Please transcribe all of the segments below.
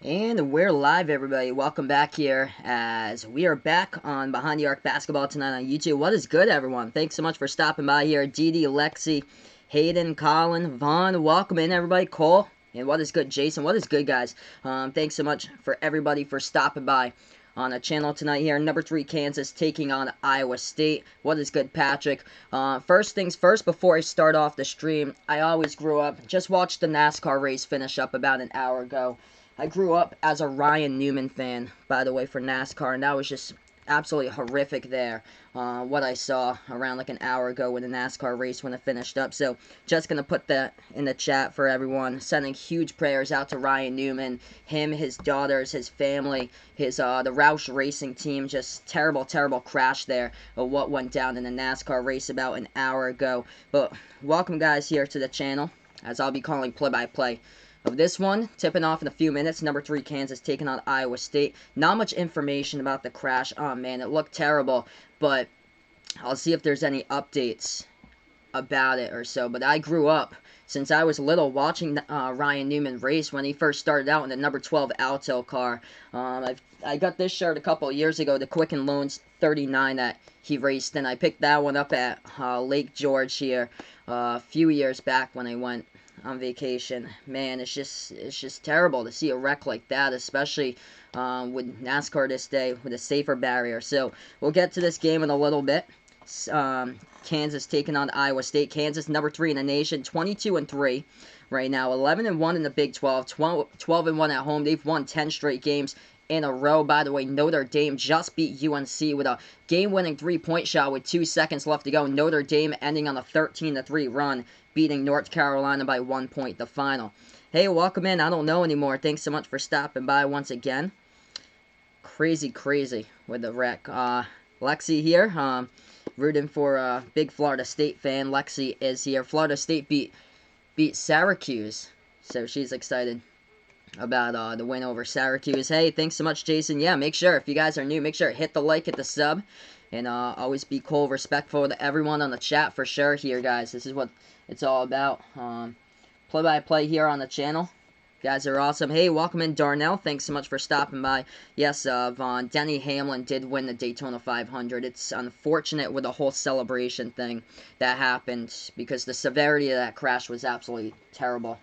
And we're live, everybody. Welcome back here as we are back on Behind the Arc Basketball tonight on YouTube. What is good, everyone? Thanks so much for stopping by here. Dee, Lexi, Hayden, Colin, Vaughn, welcome in, everybody. Cole, and what is good, Jason? What is good, guys? Thanks so much for everybody for stopping by on the channel tonight here. Number 3 Kansas taking on Iowa State. What is good, Patrick? First things first, before I start off the stream, I always grew up, just watched the NASCAR race finish up about an hour ago. I grew up as a Ryan Newman fan, by the way, for NASCAR, and that was just absolutely horrific there, what I saw around like an hour ago with the NASCAR race when it finished up. So just going to put that in the chat for everyone, sending huge prayers out to Ryan Newman, him, his daughters, his family, his the Roush Racing team. Just terrible, terrible crash there of what went down in the NASCAR race about an hour ago. But welcome, guys, here to the channel, as I'll be calling play-by-play of this one, tipping off in a few minutes. Number 3 Kansas taking on Iowa State. Not much information about the crash. Oh man, it looked terrible, but I'll see if there's any updates about it or so. But I grew up since I was little watching Ryan Newman race when he first started out in the number 12 Alto car. I got this shirt a couple of years ago, the Quicken Loans 39 that he raced, and I picked that one up at Lake George here a few years back when I went on vacation. Man, it's just terrible to see a wreck like that, especially with NASCAR this day with a safer barrier. So we'll get to this game in a little bit. Kansas taking on Iowa State. Kansas, number 3 in the nation, 22-3 right now, 11-1 in the Big 12, 12-1 at home. They've won 10 straight games in a row. By the way, Notre Dame just beat UNC with a game-winning three-point shot with 2 seconds left to go. Notre Dame ending on a 13-3 run, beating North Carolina by 1 point the final. Hey, welcome in. I don't know anymore. Thanks so much for stopping by once again. Crazy with the wreck. Lexi here, rooting for a big Florida State fan. Lexi is here. Florida State beat Syracuse, so she's excited about the win over Syracuse. Hey, thanks so much, Jason. Yeah, make sure, if you guys are new, make sure hit the like, hit the sub, and always be cool, respectful to everyone on the chat for sure here, guys. This is what it's all about. Play-by-play here on the channel. You guys are awesome. Hey, welcome in, Darnell. Thanks so much for stopping by. Yes, Vaughn, Denny Hamlin did win the Daytona 500. It's unfortunate with the whole celebration thing that happened because the severity of that crash was absolutely terrible.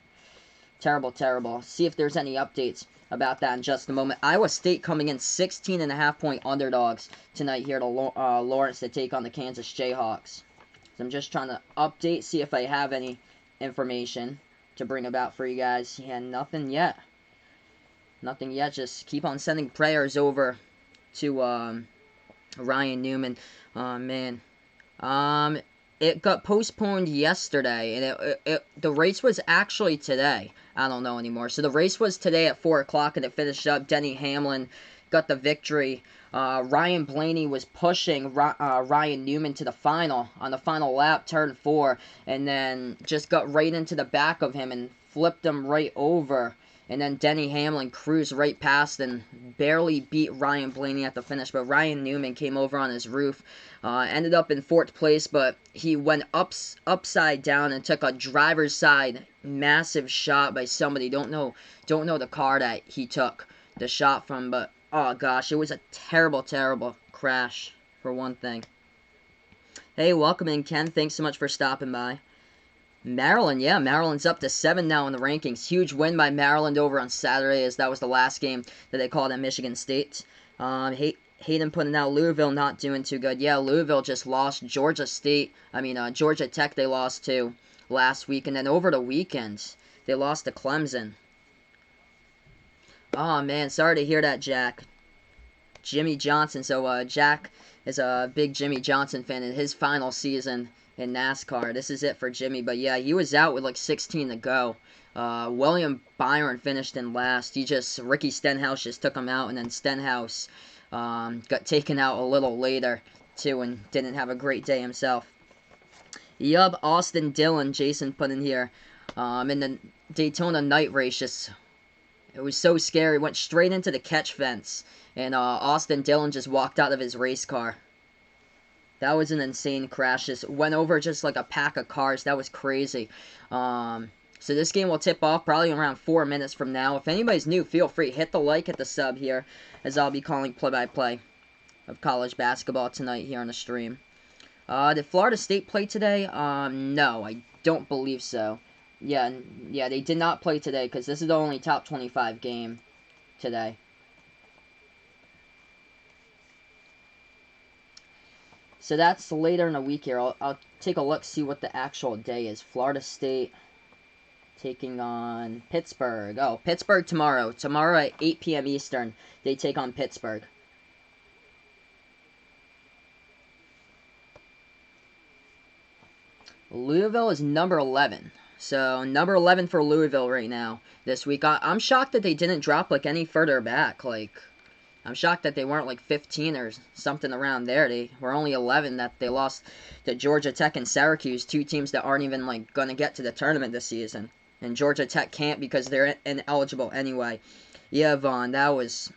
Terrible. See if there's any updates about that in just a moment. Iowa State coming in 16.5-point underdogs tonight here to Lawrence to take on the Kansas Jayhawks. So I'm just trying to update, see if I have any information to bring about for you guys. Yeah, nothing yet. Just keep on sending prayers over to Ryan Newman. Man. It got postponed yesterday, and the race was actually today. I don't know anymore. So the race was today at 4 o'clock, and it finished up. Denny Hamlin got the victory. Ryan Blaney was pushing Ryan Newman to the final on the final lap, turn 4, and then just got right into the back of him and flipped him right over. And then Denny Hamlin cruised right past and barely beat Ryan Blaney at the finish. But Ryan Newman came over on his roof, ended up in 4th place, but he went upside down and took a driver's side massive shot by somebody. Don't know the car that he took the shot from, but oh gosh, it was a terrible crash for one thing. Hey, welcome in, Ken. Thanks so much for stopping by. Maryland, yeah, Maryland's up to 7 now in the rankings. Huge win by Maryland over on Saturday, as that was the last game that they called at Michigan State. Hayden putting out Louisville not doing too good. Yeah, Louisville just lost. Georgia Tech they lost to last week, and then over the weekend they lost to Clemson. Oh man, sorry to hear that, Jack. Jimmy Johnson. So Jack is a big Jimmy Johnson fan in his final season in NASCAR. This is it for Jimmy. But yeah, he was out with like 16 to go. William Byron finished in last. Ricky Stenhouse just took him out, and then Stenhouse got taken out a little later too and didn't have a great day himself. Yup, Austin Dillon, Jason put in here. In the Daytona night race, it was so scary. Went straight into the catch fence, and Austin Dillon just walked out of his race car. That was an insane crash. Just went over just like a pack of cars. That was crazy. So this game will tip off probably around 4 minutes from now. If anybody's new, feel free. Hit the like, hit the sub here, as I'll be calling play-by-play of college basketball tonight here on the stream. Did Florida State play today? No, I don't believe so. Yeah, they did not play today because this is the only top 25 game today. So that's later in the week here. I'll take a look, see what the actual day is. Florida State taking on Pittsburgh. Oh, Pittsburgh tomorrow. Tomorrow at 8 p.m. Eastern, they take on Pittsburgh. Louisville is number 11. So, number 11 for Louisville right now this week. I'm shocked that they didn't drop, like, any further back. Like, I'm shocked that they weren't, like, 15 or something around there. They were only 11 that they lost to Georgia Tech and Syracuse, two teams that aren't even, like, going to get to the tournament this season. And Georgia Tech can't because they're ineligible anyway. Yeah, Vaughn, that was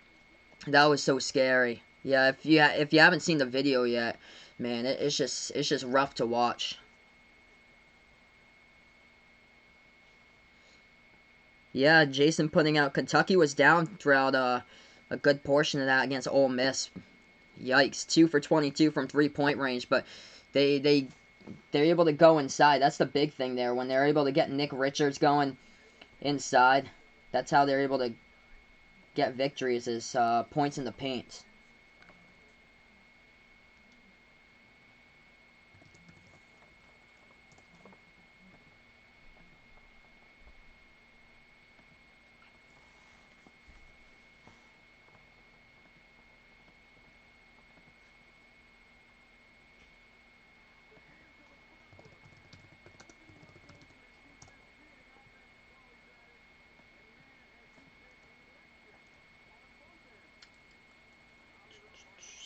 so scary. Yeah, if you haven't seen the video yet, man, it's just rough to watch. Yeah, Jason putting out Kentucky was down throughout a good portion of that against Ole Miss. Yikes, 2 for 22 from three-point range, but they're able to go inside. That's the big thing there. When they're able to get Nick Richards going inside, that's how they're able to get victories, is points in the paint.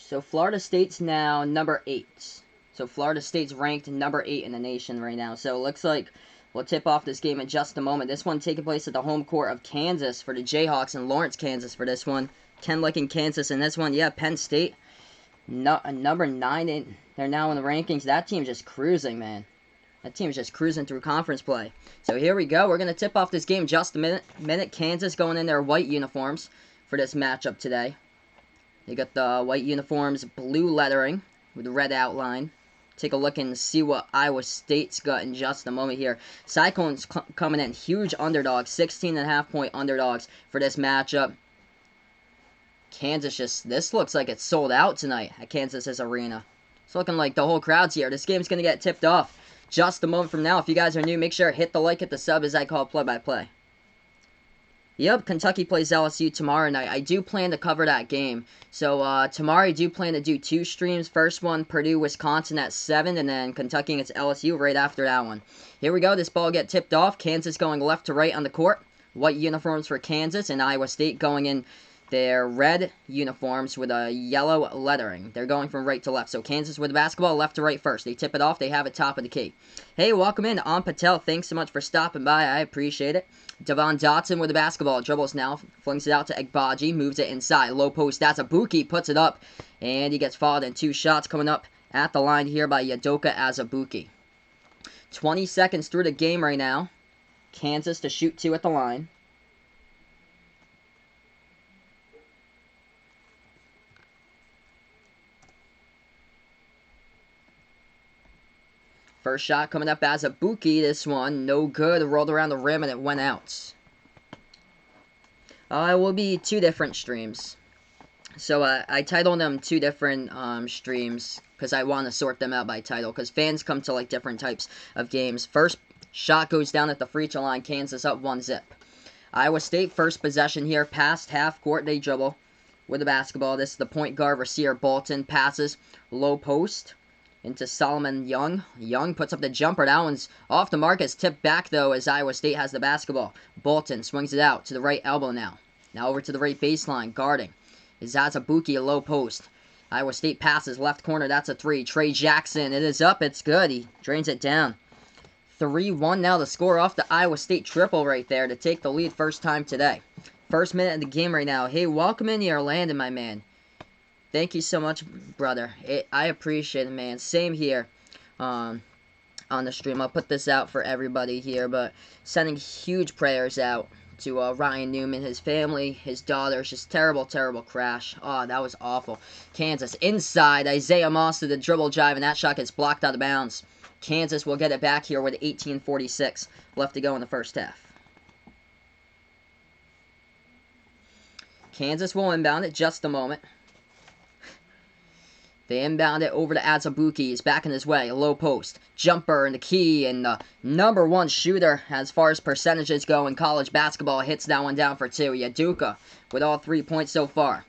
So Florida State's now number 8. So Florida State's ranked number 8 in the nation right now. So it looks like we'll tip off this game in just a moment. This one taking place at the home court of Kansas for the Jayhawks in Lawrence, Kansas for this one. Ken Lick in Kansas in this one. Yeah, Penn State, number 9. They're now in the rankings. That team's just cruising, man. That team's just cruising through conference play. So here we go. We're going to tip off this game just a minute. Kansas going in their white uniforms for this matchup today. They got the white uniforms, blue lettering with the red outline. Take a look and see what Iowa State's got in just a moment here. Cyclones coming in, huge underdogs, 16.5-point underdogs for this matchup. Kansas this looks like it's sold out tonight at Kansas's arena. It's looking like the whole crowd's here. This game's going to get tipped off just a moment from now. If you guys are new, make sure to hit the like, hit the sub as I call play-by-play. Yep, Kentucky plays LSU tomorrow night. I do plan to cover that game. So, tomorrow I do plan to do 2 streams. First one, Purdue, Wisconsin at 7, and then Kentucky against LSU right after that one. Here we go. This ball get tipped off. Kansas going left to right on the court. White uniforms for Kansas, and Iowa State going in their red uniforms with a yellow lettering. They're going from right to left. So Kansas with the basketball, left to right first. They tip it off. They have it top of the key. Hey, welcome in. Am Patel, thanks so much for stopping by. I appreciate it. Devon Dotson with the basketball. Dribbles now. Flings it out to Egbaji. Moves it inside. Low post. That's Abuki. Puts it up. And he gets fouled in 2 shots coming up at the line here by Udoka Azubuike. 20 seconds through the game right now. Kansas to shoot 2 at the line. First shot coming up as Azubuike. This one, no good. Rolled around the rim and it went out. It will be 2 different streams. So I titled them 2 different streams because I want to sort them out by title. Because fans come to like different types of games. First shot goes down at the free throw line. Kansas up 1-zip. Iowa State first possession here. Past half court they dribble with the basketball. This is the point guard Rasir Bolton. Passes low post into Solomon Young. Young puts up the jumper. That one's off the mark. It's tipped back, though, as Iowa State has the basketball. Bolton swings it out to the right elbow now. Now over to the right baseline. Guarding is Azubuike, a low post. Iowa State passes left corner. That's a 3. Trey Jackson. It is up. It's good. He drains it down. 3-1 now the score off the Iowa State triple right there to take the lead first time today. First minute of the game right now. Hey, welcome in here, Landon, my man. Thank you so much, brother. I appreciate it, man. Same here. on the stream. I'll put this out for everybody here, but sending huge prayers out to Ryan Newman, his family, his daughters. Just terrible, terrible crash. Oh, that was awful. Kansas inside. Isaiah Moss to the dribble drive, and that shot gets blocked out of bounds. Kansas will get it back here with 18:46 left to go in the first half. Kansas will inbound it just a moment. They inbound it over to Azubuike. He's backing his way. Low post. Jumper in the key. And the #1 shooter as far as percentages go in college basketball hits that one down for 2. Yaduka with all 3 points so far.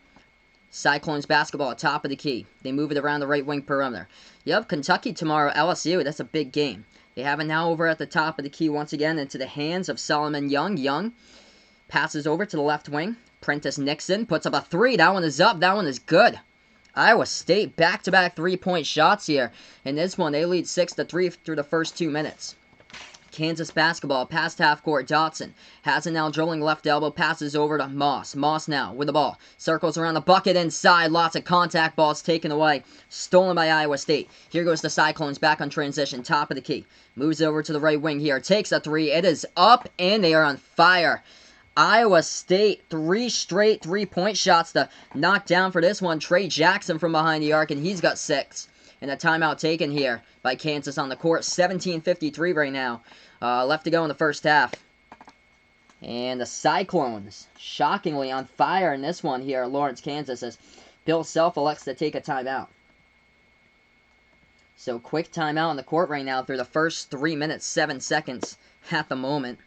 Cyclones basketball top of the key. They move it around the right wing perimeter. You have Kentucky tomorrow, LSU. That's a big game. They have it now over at the top of the key once again into the hands of Solomon Young. Young passes over to the left wing. Prentice Nixon puts up a 3. That one is up. That one is good. Iowa State back-to-back 3-point shots here. In this one, they lead 6-3 through the first 2 minutes. Kansas basketball past half court. Dotson has it now, dribbling left elbow, passes over to Moss. Moss now with the ball. Circles around the bucket inside. Lots of contact balls taken away. Stolen by Iowa State. Here goes the Cyclones back on transition. Top of the key. Moves over to the right wing here. Takes a 3. It is up, and they are on fire. Iowa State, 3 straight 3-point shots to knock down for this one. Trey Jackson from behind the arc, and he's got 6. And a timeout taken here by Kansas on the court. 17:53 right now. Left to go in the first half. And the Cyclones, shockingly on fire in this one here. Lawrence, Kansas, as Bill Self elects to take a timeout. So quick timeout on the court right now through the first 3 minutes, 7 seconds at the moment.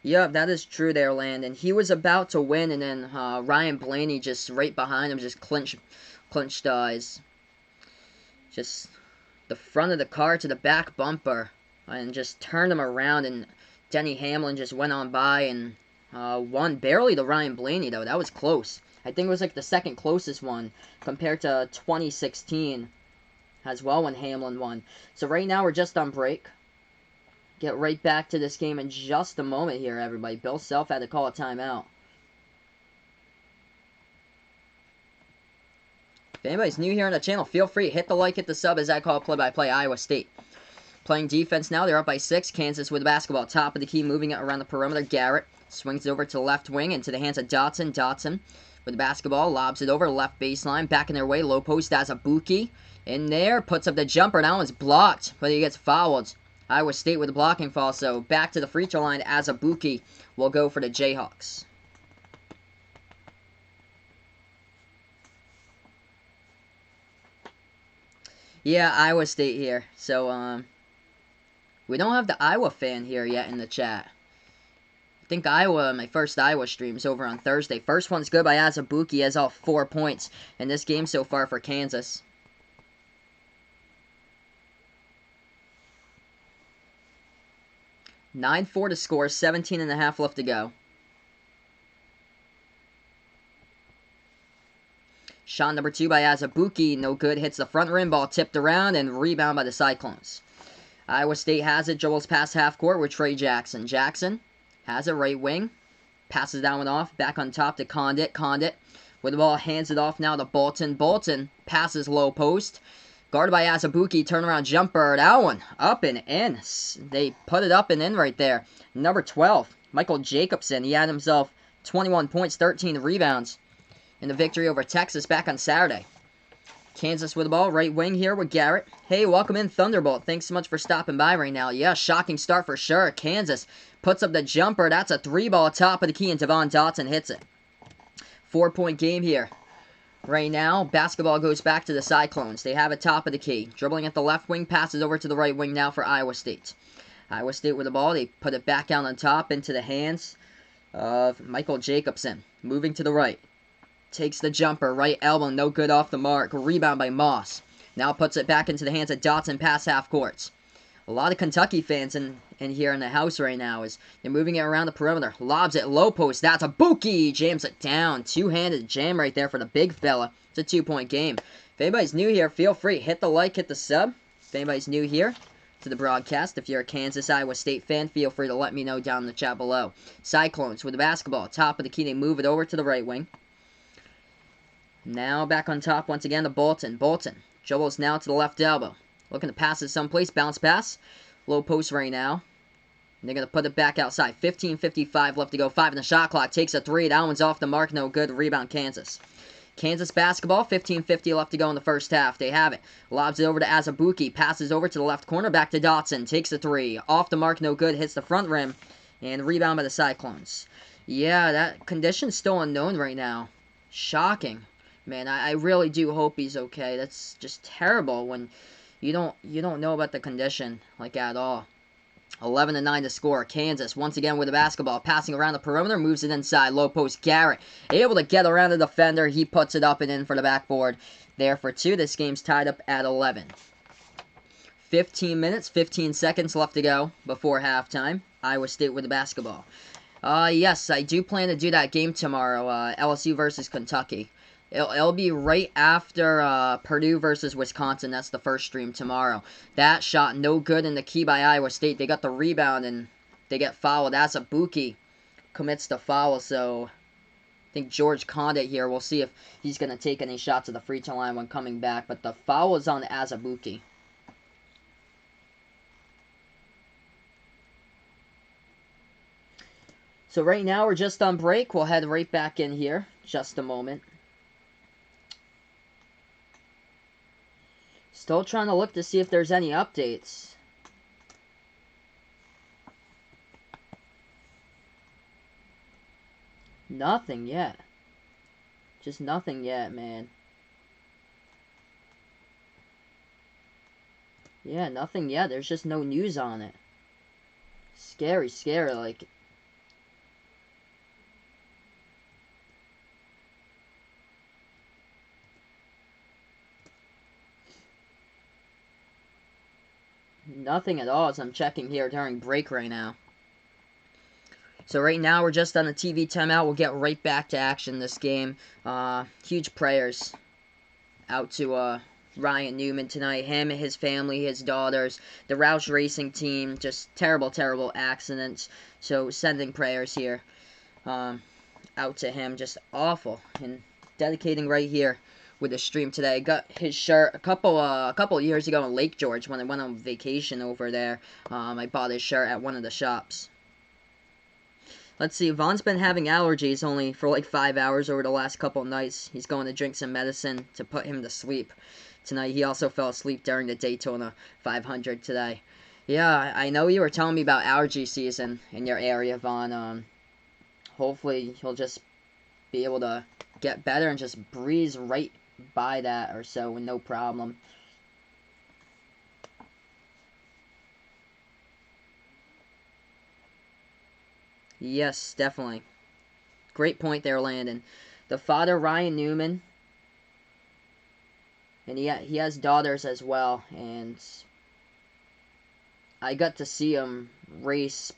Yep, that is true there, Landon. He was about to win, and then Ryan Blaney just right behind him just clinched just the front of the car to the back bumper and just turned him around, and Denny Hamlin just went on by and won barely to Ryan Blaney, though. That was close. I think it was like the second closest one compared to 2016 as well when Hamlin won. So right now we're just on break. Get right back to this game in just a moment here, everybody. Bill Self had to call a timeout. If anybody's new here on the channel, feel free. Hit the like, hit the sub as I call play-by-play Iowa State. Playing defense now. They're up by 6. Kansas with the basketball. Top of the key, moving it around the perimeter. Garrett swings it over to the left wing into the hands of Dotson. Dotson with the basketball. Lobs it over left baseline. Back in their way. Low post. Azubuike in there. Puts up the jumper. That one's blocked, but he gets fouled. Iowa State with a blocking foul, so back to the free throw line. Azubuike will go for the Jayhawks. Yeah, Iowa State here. So, we don't have the Iowa fan here yet in the chat. I think my first Iowa stream is over on Thursday. First one's good by Azubuike. He has all 4 points in this game so far for Kansas. 9-4 to score, 17.5 left to go. Shot number 2 by Azubuike, no good, hits the front rim, ball tipped around, and rebound by the Cyclones. Iowa State has it, dribbles past half court with Trey Jackson. Jackson has it, right wing, passes that one off, back on top to Condit. Condit with the ball, hands it off now to Bolton. Bolton passes low post. Guarded by Azubuike, turnaround jumper. That one up and in. They put it up and in right there. Number 12, Michael Jacobson. He had himself 21 points, 13 rebounds in the victory over Texas back on Saturday. Kansas with the ball, right wing here with Garrett. Hey, welcome in, Thunderbolt. Thanks so much for stopping by right now. Yeah, shocking start for sure. Kansas puts up the jumper. That's a 3-ball top of the key, and Devon Dotson hits it. 4-point game here. Right now, basketball goes back to the Cyclones. They have it top of the key. Dribbling at the left wing, passes over to the right wing now for Iowa State. Iowa State with the ball. They put it back out on top into the hands of Michael Jacobson. Moving to the right. Takes the jumper. Right elbow. No good off the mark. Rebound by Moss. Now puts it back into the hands of Dotson past half courts. A lot of Kentucky fans in here in the house right now as they're moving it around the perimeter. Lobs it low post. That's Azubuike. Jams it down. Two-handed jam right there for the big fella. It's a 2-point game. If anybody's new here, feel free. Hit the like, hit the sub. If anybody's new here to the broadcast, if you're a Kansas Iowa State fan, feel free to let me know down in the chat below. Cyclones with the basketball. Top of the key. They move it over to the right wing. Now back on top once again to Bolton. Bolton Dribbles now to the left elbow. Looking to pass it someplace. Bounce pass. Low post right now. And they're going to put it back outside. 15:55 left to go. 5 in the shot clock. Takes a 3. That one's off the mark. No good. Rebound Kansas. Kansas basketball. 15:50 left to go in the first half. They have it. Lobs it over to Azubuike. Passes over to the left corner. Back to Dotson. Takes a 3. Off the mark. No good. Hits the front rim. And rebound by the Cyclones. Yeah, that condition's still unknown right now. Shocking. Man, I really do hope he's okay. That's just terrible when you don't know about the condition, like, at all. 11-9 to score. Kansas once again with the basketball. Passing around the perimeter. Moves it inside. Low post. Garrett able to get around the defender. He puts it up and in for the backboard. There for 2. This game's tied up at 11. 15 minutes, 15 seconds left to go before halftime. Iowa State with the basketball. Yes, I do plan to do that game tomorrow. LSU versus Kentucky. It'll be right after Purdue versus Wisconsin. That's the first stream tomorrow. That shot no good in the key by Iowa State. They got the rebound and they get fouled. Azubuike commits the foul. So I think George Condit here. We'll see if he's going to take any shots at the free throw line when coming back. But the foul is on Azubuike. So right now we're just on break. We'll head right back in here. Just a moment. Still trying to look to see if there's any updates. Nothing yet. Just nothing yet, man. Yeah, nothing yet. There's just no news on it. Scary, scary. Like, nothing at all as I'm checking here during break right now. So right now we're just on the TV timeout. We'll get right back to action this game. Huge prayers out to Ryan Newman tonight. Him, his family, his daughters, the Roush Racing team. Just terrible, terrible accidents. So sending prayers here out to him. Just awful. And dedicating right here with the stream today. Got his shirt a couple years ago in Lake George when I went on vacation over there. I bought his shirt at one of the shops. Let's see, Vaughn's been having allergies only for like 5 hours over the last couple nights. He's going to drink some medicine to put him to sleep. Tonight he also fell asleep during the Daytona 500 today. Yeah, I know you were telling me about allergy season in your area, Vaughn. Hopefully he'll just be able to get better and just breeze right by that or so with no problem. Yes, definitely. Great point there, Landon. The father, Ryan Newman, and he has daughters as well, and I got to see him race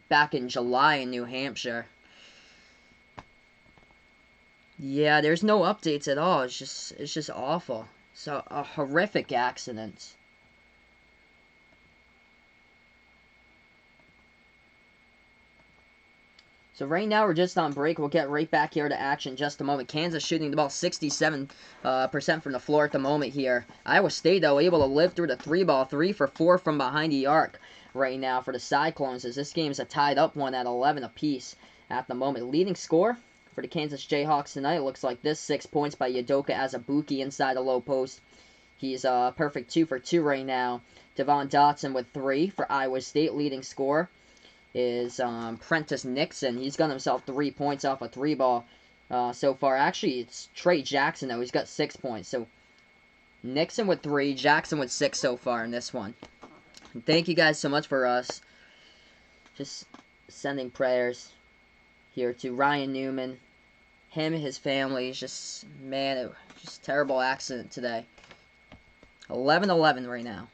back in July in New Hampshire. Yeah, there's no updates at all. It's just awful. It's a horrific accident. So right now we're just on break. We'll get right back here to action in just a moment. Kansas shooting the ball 67% from the floor at the moment here. Iowa State, though, able to live through the 3-ball. 3 for 4 from behind the arc right now for the Cyclones, as this game's a tied up one at 11 apiece at the moment. Leading score for the Kansas Jayhawks tonight looks like this. 6 points by Udoka Azubuike inside the low post. He's perfect 2 for 2 right now. Devon Dotson with 3 for Iowa State. Leading score is Prentice Nixon. He's got himself 3 points off a 3-ball so far. Actually, it's Trey Jackson, though. He's got 6 points. So, Nixon with 3, Jackson with 6 so far in this one. And thank you guys so much for us. Just sending prayers here to Ryan Newman. Him and his family. Just, man, it was just a terrible accident today. 11-11 right now.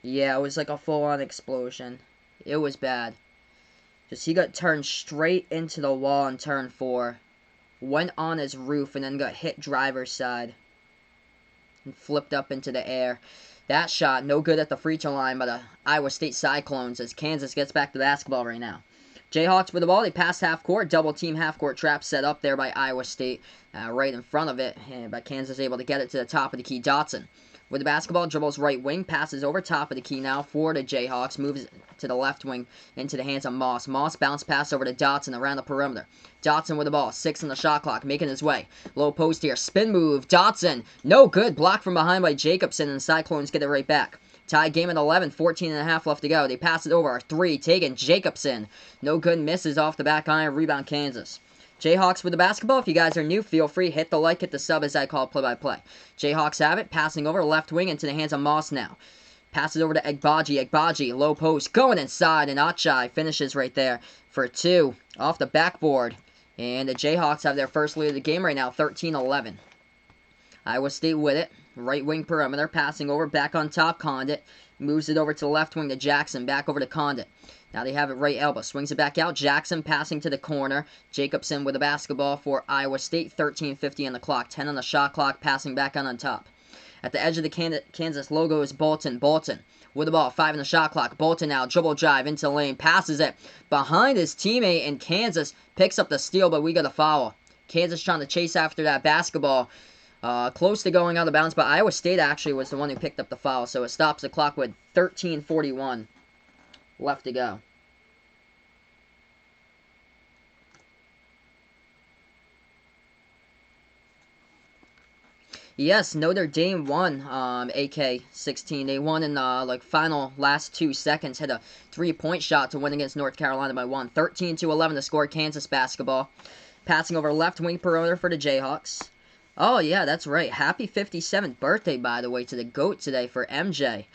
Yeah, it was like a full-on explosion. It was bad. Just he got turned straight into the wall in turn 4. Went on his roof and then got hit driver's side. And flipped up into the air. That shot, no good at the free throw line by the Iowa State Cyclones as Kansas gets back to basketball right now. Jayhawks with the ball. They pass half court. Double team half court trap set up there by Iowa State right in front of it, but Kansas able to get it to the top of the key. Dotson with the basketball, dribbles right wing, passes over top of the key now for the Jayhawks, moves to the left wing into the hands of Moss. Moss bounce pass over to Dotson around the perimeter. Dotson with the ball, 6 on the shot clock, making his way. Low post here, spin move, Dotson, no good, blocked from behind by Jacobson, and the Cyclones get it right back. Tie game at 11, 14.5 left to go. They pass it over, 3 taken, Jacobson, no good, misses off the back iron, rebound Kansas. Jayhawks with the basketball. If you guys are new, feel free. Hit the like, hit the sub as I call play-by-play. Jayhawks have it. Passing over left wing into the hands of Moss now. Passes over to Egbaji. Egbaji, low post. Going inside, and Achai finishes right there for 2 off the backboard. And the Jayhawks have their first lead of the game right now, 13-11. Iowa State with it. Right wing perimeter. Passing over, back on top, Condit. Moves it over to the left wing to Jackson. Back over to Condit. Now they have it right elbow. Swings it back out. Jackson passing to the corner. Jacobson with the basketball for Iowa State. 13:50 on the clock. 10 on the shot clock. Passing back on top. At the edge of the Kansas logo is Bolton. Bolton with the ball. 5 on the shot clock. Bolton now. Dribble drive into the lane. Passes it behind his teammate. And Kansas picks up the steal, but we got a foul. Kansas trying to chase after that basketball. Close to going out of bounds, but Iowa State actually was the one who picked up the foul. So it stops the clock with 13:41 left to go. Yes, Notre Dame won, AK-16. They won in the final last 2 seconds. Hit a 3-point shot to win against North Carolina by 1. 13-11 to score Kansas basketball. Passing over left wing perimeter for the Jayhawks. Oh, yeah, that's right. Happy 57th birthday, by the way, to the GOAT today for MJ.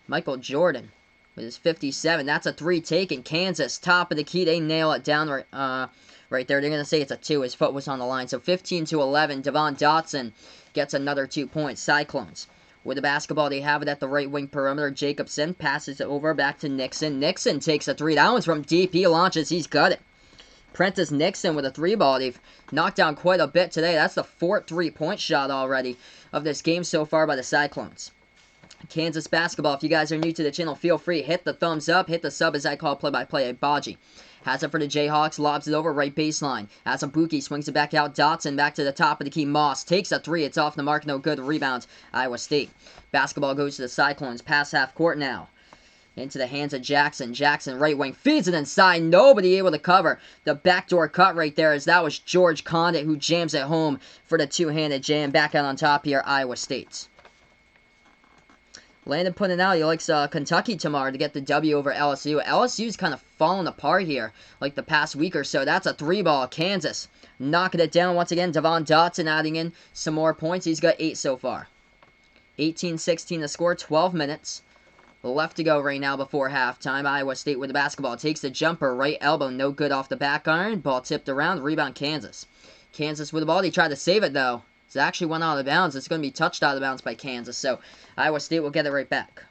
Michael Jordan with his 57. That's a 3 taken. Kansas, top of the key. They nail it down right there. They're going to say it's a 2. His foot was on the line. So 15-11. Devon Dotson gets another 2 points. Cyclones with the basketball. They have it at the right wing perimeter. Jacobson passes it over back to Nixon. Nixon takes a 3. That one's from deep. He launches. He's got it. Prentice Nixon with a 3 ball. They've knocked down quite a bit today. That's the 4th 3-point shot already of this game so far by the Cyclones. Kansas basketball. If you guys are new to the channel, feel free. Hit the thumbs up. Hit the sub as I call play-by-play. Baji has it for the Jayhawks. Lobs it over right baseline. Azubuike swings it back out. Dotson back to the top of the key. Moss takes a 3. It's off the mark. No good. Rebound. Iowa State. Basketball goes to the Cyclones. Pass half court now. Into the hands of Jackson. Jackson right wing feeds it inside. Nobody able to cover the backdoor cut right there, as that was George Condit who jams it home for the two-handed jam. Back out on top here, Iowa State. Landon putting it out. He likes Kentucky tomorrow to get the W over LSU. LSU's kind of falling apart here like the past week or so. That's a 3 ball. Kansas knocking it down once again. Devon Dotson adding in some more points. He's got 8 so far. 18-16 to score. 12 minutes left to go right now before halftime. Iowa State with the basketball. Takes the jumper. Right elbow. No good off the back iron. Ball tipped around. Rebound Kansas. Kansas with the ball. They tried to save it though. It actually went out of bounds. It's going to be touched out of bounds by Kansas. So Iowa State will get it right back.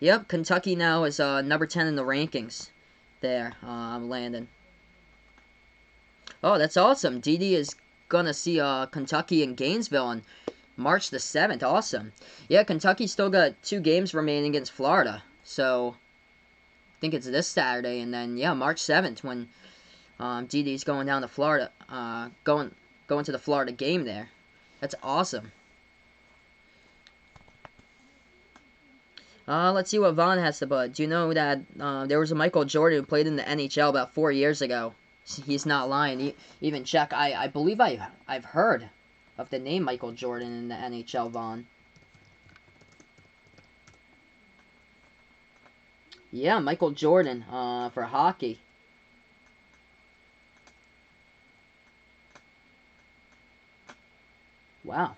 Yep, Kentucky now is number 10 in the rankings. There, Landon. Oh, that's awesome. DD is going to see Kentucky in Gainesville on March the 7th. Awesome. Yeah, Kentucky still got 2 games remaining against Florida. So I think it's this Saturday. And then, yeah, March 7th when DD's going down to Florida. Going to the Florida game there. That's awesome. Let's see what Vaughn has to put. Do you know that there was a Michael Jordan who played in the NHL about 4 years ago? He's not lying. Even check. I believe I've heard of the name Michael Jordan in the NHL, Vaughn. Yeah, Michael Jordan for hockey. Wow.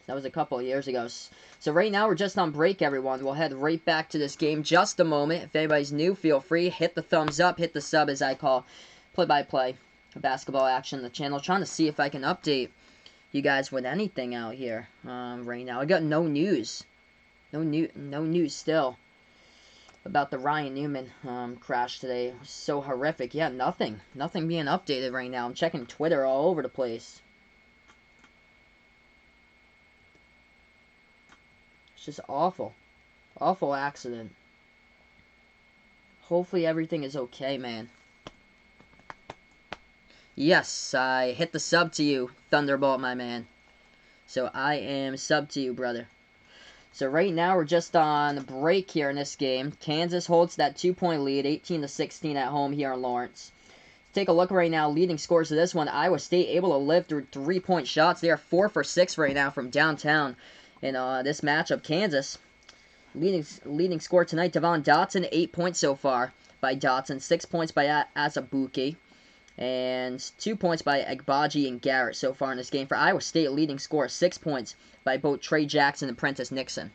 That was a couple of years ago. So right now we're just on break, everyone. We'll head right back to this game just a moment. If anybody's new, feel free. Hit the thumbs up. Hit the sub, as I call play-by-play basketball action on the channel. Trying to see if I can update you guys with anything out here right now. I got no news. No news still about the Ryan Newman crash today. It was so horrific. Yeah, nothing being updated right now. I'm checking Twitter all over the place. It's just awful. Awful accident. Hopefully everything is okay, man. Yes, I hit the sub to you, Thunderbolt, my man. So I am sub to you, brother. So right now we're just on break here in this game. Kansas holds that 2-point lead, 18-16 at home here in Lawrence. Take a look right now, leading scores of this one. Iowa State able to live through 3-point shots. They are 4 for 6 right now from downtown in this matchup. Kansas, leading score tonight, Devon Dotson, 8 points so far by Dotson, 6 points by Azubuike, and 2 points by Agbaji and Garrett so far in this game. For Iowa State, leading score, 6 points by both Trey Jackson and Prentice Nixon.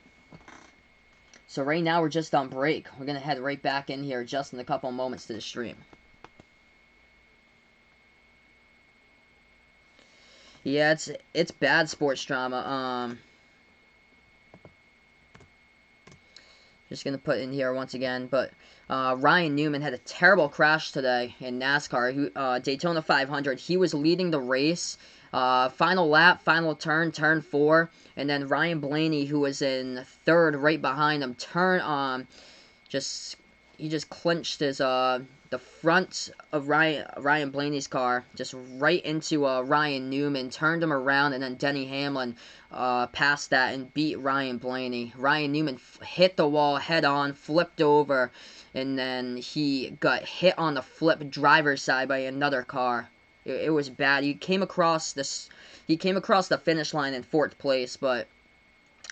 So right now we're just on break. We're going to head right back in here just in a couple moments to the stream. Yeah, it's bad sports drama. Just going to put in here once again, but Ryan Newman had a terrible crash today in NASCAR. Daytona 500, he was leading the race. Final lap, final turn, turn 4, and then Ryan Blaney, who was in third right behind him, he just clinched his the front of Ryan Blaney's car just right into Ryan Newman, turned him around, and then Denny Hamlin passed that and beat Ryan Blaney. Ryan Newman hit the wall head on, flipped over, and then he got hit on the flip driver's side by another car. It was bad. He came across the finish line in 4th place, but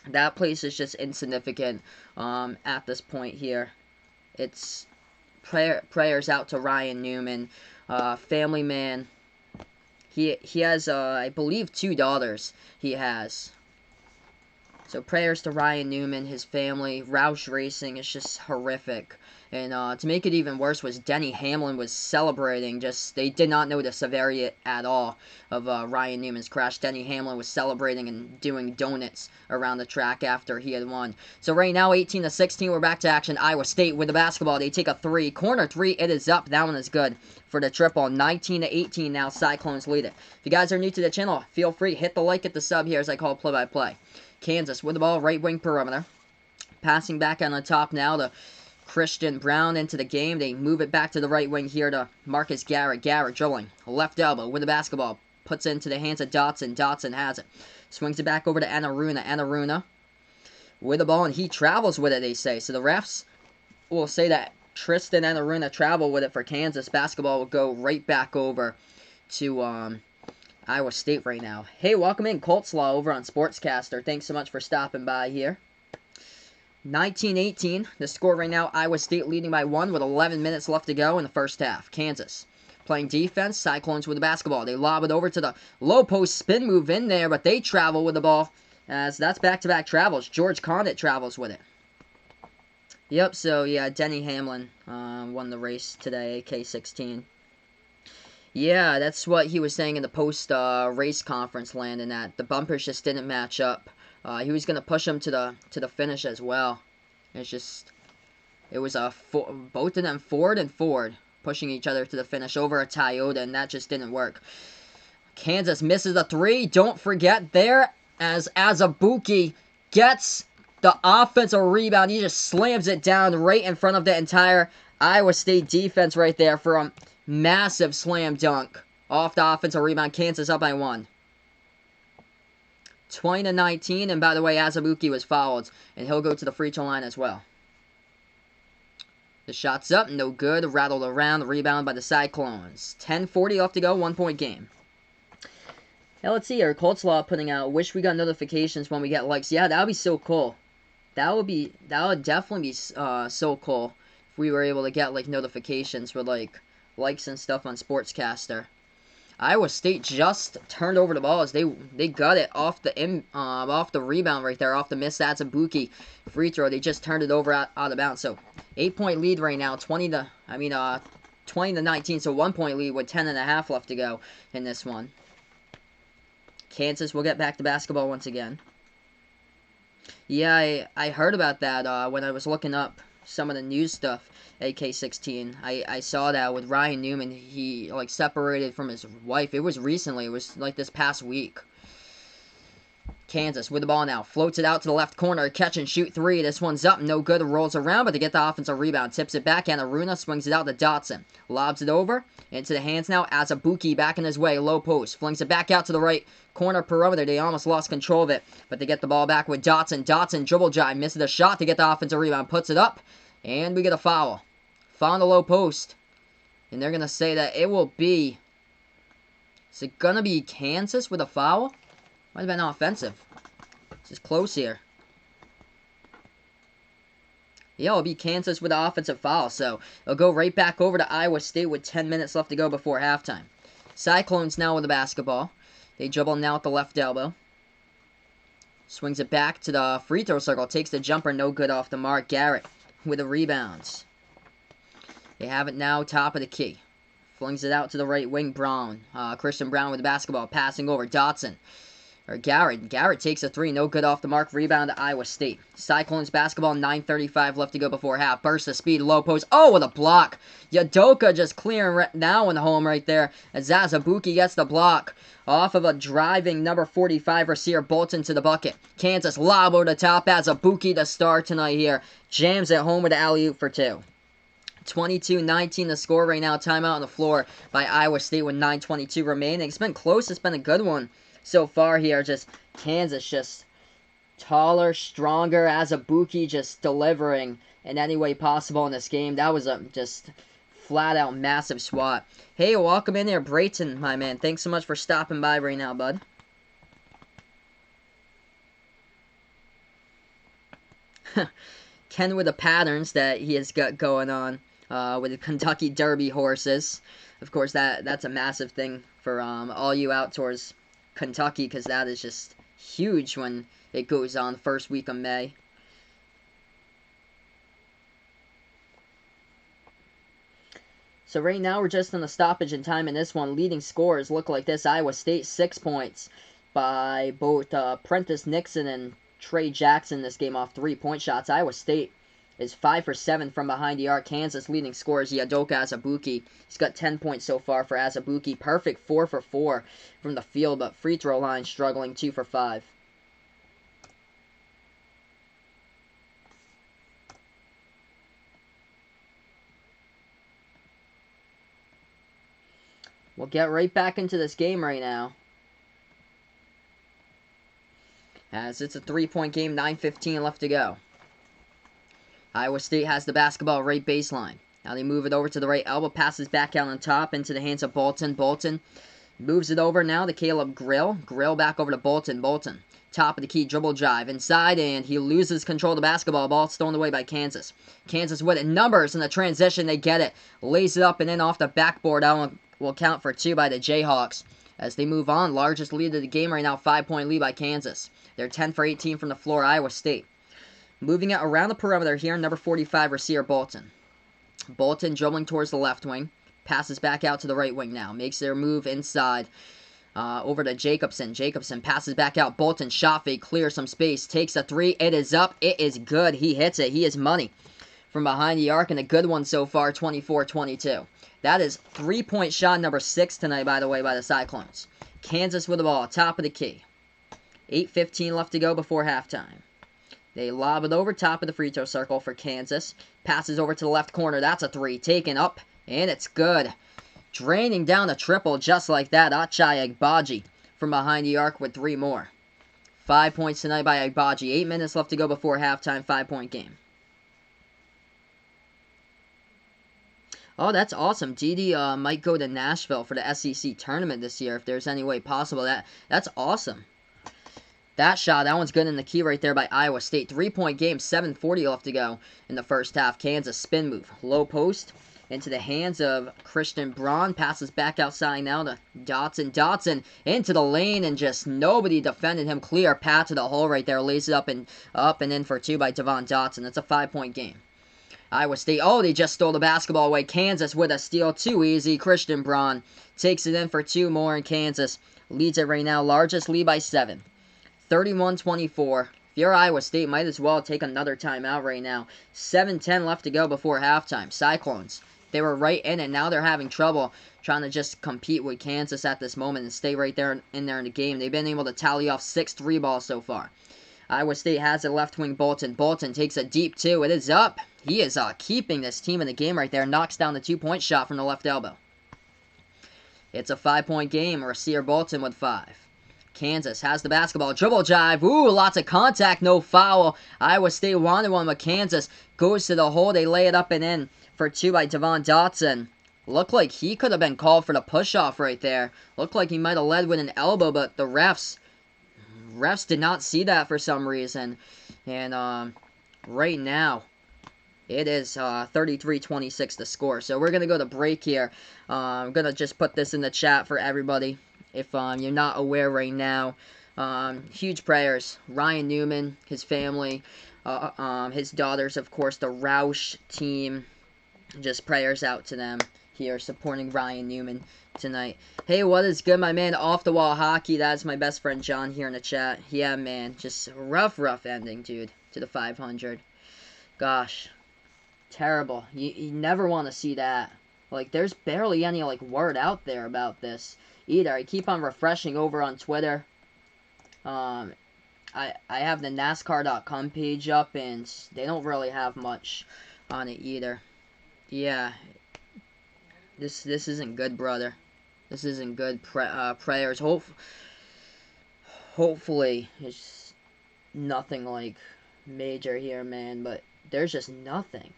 that place is just insignificant at this point here. It's prayers out to Ryan Newman, family man. He has I believe 2 daughters. He has. So prayers to Ryan Newman, his family. Roush Racing is just horrific. And to make it even worse was Denny Hamlin was celebrating. They did not know the severity at all of Ryan Newman's crash. Denny Hamlin was celebrating and doing donuts around the track after he had won. So right now, 18-16, we're back to action. Iowa State with the basketball. They take a 3. Corner 3, it is up. That one is good for the triple. 19-18 now, Cyclones lead it. If you guys are new to the channel, feel free, hit the like, hit the sub here as I call play-by-play. Kansas with the ball, right wing perimeter. Passing back on the top now to Christian Brown into the game. They move it back to the right wing here to Marcus Garrett. Garrett dribbling. Left elbow with the basketball. Puts it into the hands of Dotson. Dotson has it. Swings it back over to Anaruna. Anaruna with the ball, and he travels with it, they say. So the refs will say that Tristan Anaruna traveled with it for Kansas. Basketball will go right back over to Iowa State right now. Hey, welcome in, Coltslaw over on Sportscaster. Thanks so much for stopping by here. 19-18, the score right now, Iowa State leading by 1 with 11 minutes left to go in the first half. Kansas playing defense, Cyclones with the basketball. They lob it over to the low post, spin move in there, but they travel with the ball, as that's back-to-back travels. George Condit travels with it. Yep, so yeah, Denny Hamlin won the race today, AK-16. Yeah, that's what he was saying in the post-race conference, Landon, that the bumpers just didn't match up. He was going to push him to the finish as well. It was both of them Ford and Ford pushing each other to the finish over a Toyota, and that just didn't work. Kansas misses a 3. Don't forget there, as Azubuike gets the offensive rebound. He just slams it down right in front of the entire Iowa State defense right there for a massive slam dunk off the offensive rebound. Kansas up by 1. 20-19, and by the way, Azubuike was fouled, and he'll go to the free throw line as well. The shot's up, no good, rattled around, the rebound by the Cyclones. 10:40 left to go, 1-point game. Now let's see here, Coltslaw putting out, wish we got notifications when we get likes. Yeah, that would be so cool. That would definitely be so cool if we were able to get, like, notifications with, like, likes and stuff on Sportscaster. Iowa State just turned over the ball as they got it off the rebound right there, off the missed Azubuike free throw. They just turned it over out of bounds. So 8-point lead right now, 20-19. So 1-point lead with 10.5 left to go in this one. Kansas will get back to basketball once again. Yeah, I heard about that when I was looking up some of the news stuff. AK-16. I saw that with Ryan Newman. He, like, separated from his wife. It was recently. It was, like, this past week. Kansas with the ball now. Floats it out to the left corner. Catch and shoot three. This one's up. No good. Rolls around, but they get the offensive rebound. Tips it back. And Aruna swings it out to Dotson. Lobs it over. Into the hands now. Azubuike back in his way. Low post. Flings it back out to the right corner perimeter. They almost lost control of it, but they get the ball back with Dotson. Dotson dribble drive. Misses a shot to get the offensive rebound. Puts it up. And we get a foul. Foul on the low post. And they're going to say that it will be... Is it going to be Kansas with a foul? Might have been offensive. This is close here. Yeah, it'll be Kansas with the offensive foul. So it'll go right back over to Iowa State with 10 minutes left to go before halftime. Cyclones now with the basketball. They dribble now at the left elbow. Swings it back to the free throw circle. Takes the jumper. No good off the mark. Garrett with the rebounds. They have it now top of the key. Flings it out to the right wing. Brown. Christian Brown with the basketball. Passing over. Dotson. Or Garrett. Garrett takes a three. No good off the mark. Rebound to Iowa State. Cyclones basketball. 9:35 left to go before half. Burst of speed. Low post. Oh, with a block. Udoka just clearing now in the home right there. As Azubuike gets the block. Off of a driving number 45 receiver. Bolton to the bucket. Kansas lob over the top. Azubuike the star tonight here. Jams it home with the alley-oop for two. 22-19 the score right now. Timeout on the floor by Iowa State with 9:22 remaining. It's been close. It's been a good one so far here. Just Kansas just taller, stronger. Azubuike just delivering in any way possible in this game. That was a just flat out massive swat. Hey, welcome in there, Brayton, my man. Thanks so much for stopping by right now, bud. Ken with the patterns that he has got going on with the Kentucky Derby horses. Of course, that's a massive thing for all you out towards Kentucky, because that is just huge when it goes on the first week of May. So right now we're just in the stoppage in time in this one. Leading scorers look like this. Iowa State 6 points by both Prentice Nixon and Trey Jackson this game off 3-point shots. Iowa State is 5 for 7 from behind the arc. Kansas leading scorers Udoka Azubuike. He's got 10 points so far for Azubuike. Perfect 4 for 4 from the field, but free throw line struggling 2 for 5. We'll get right back into this game right now, as it's a 3-point game, 9:15 left to go. Iowa State has the basketball right baseline. Now they move it over to the right elbow, passes back out on top into the hands of Bolton. Bolton moves it over now to Caleb Grill. Grill back over to Bolton. Bolton, top of the key, dribble drive inside, and he loses control of the basketball. Ball stolen away by Kansas. Kansas with it. Numbers in the transition, they get it. Lays it up and in off the backboard. That will count for 2 by the Jayhawks. As they move on, largest lead of the game right now, 5-point lead by Kansas. They're 10 for 18 from the floor, Iowa State. Moving it around the perimeter here, number 45 receiver Bolton. Bolton dribbling towards the left wing. Passes back out to the right wing now. Makes their move inside. Over to Jacobson. Jacobson passes back out. Bolton shot fake, clears some space. Takes a three. It is up. It is good. He hits it. He is money from behind the arc, and a good one so far, 24-22. That is 3-point shot number 6 tonight, by the way, by the Cyclones. Kansas with the ball, top of the key. 8:15 left to go before halftime. They lob it over top of the free throw circle for Kansas. Passes over to the left corner. That's a 3. Taken up, and it's good. Draining down a triple just like that. Achai Agbaji from behind the arc with 3 more. 5 points tonight by Agbaji. 8 minutes left to go before halftime. 5-point game. Oh, that's awesome. Didi might go to Nashville for the SEC tournament this year if there's any way possible. That's awesome. That shot, that one's good in the key right there by Iowa State. 3-point game, 7:40 left to go in the first half. Kansas spin move. Low post into the hands of Christian Braun. Passes back outside now to Dotson. Dotson into the lane, and just nobody defended him. Clear path to the hole right there. Lays it up and in for 2 by Devon Dotson. That's a 5-point game. Iowa State, oh, they just stole the basketball away. Kansas with a steal, too easy. Christian Braun takes it in for 2 more, and Kansas leads it right now. Largest lead by 7. 31-24. If you're Iowa State, might as well take another timeout right now. 7:10 left to go before halftime. Cyclones They were right in it. Now they're having trouble trying to just compete with Kansas at this moment and stay right there in the game. They've been able to tally off 6 3-balls so far. Iowa State has a left wing Bolton. Bolton takes a deep 2. It is up. He is keeping this team in the game right there. Knocks down the 2-point shot from the left elbow. It's a 5-point game. Rasir Bolton with 5. Kansas has the basketball. Dribble drive. Ooh, lots of contact. No foul. Iowa State wanted one, but Kansas goes to the hole. They lay it up and in for 2 by Devon Dotson. Looked like he could have been called for the push-off right there. Looked like he might have led with an elbow, but the refs did not see that for some reason. And right now, it is 33-26 the score. So we're going to go to break here. I'm going to just put this in the chat for everybody. If you're not aware right now, huge prayers. Ryan Newman, his family, his daughters, of course, the Roush team. Just prayers out to them here, supporting Ryan Newman tonight. Hey, what is good, my man? Off the wall hockey. That's my best friend John here in the chat. Yeah, man, just rough ending, dude, to the 500. Gosh, terrible. You never want to see that. Like, there's barely any like word out there about this either. I keep on refreshing over on Twitter. I have the NASCAR.com page up, and they don't really have much on it either. Yeah, this isn't good, brother. This isn't good. Prayers. Hopefully, it's nothing like major here, man. But there's just nothing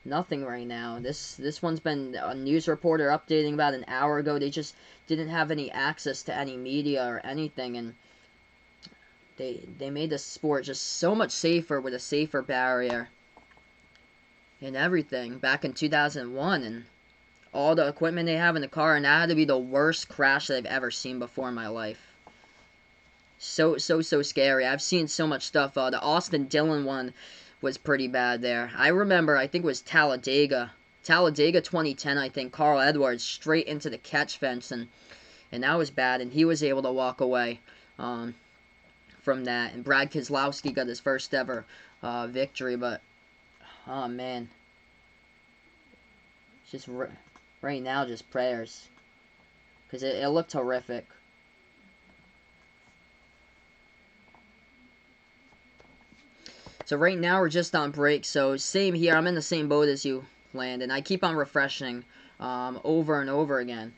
right now. This one's been a news reporter updating about an hour ago. They just didn't have any access to any media or anything, and they made the sport just so much safer with a safer barrier and everything back in 2001, and all the equipment they have in the car, and that had to be the worst crash that I've ever seen before in my life. So scary. I've seen so much stuff. The Austin Dillon one was pretty bad there. I remember, I think it was Talladega 2010, I think. Carl Edwards straight into the catch fence, and that was bad, and he was able to walk away from that. And Brad Keselowski got his first ever victory, but oh man, just right now, just prayers, because it looked horrific. So right now we're just on break, so same here. I'm in the same boat as you, Landon. I keep on refreshing over and over again.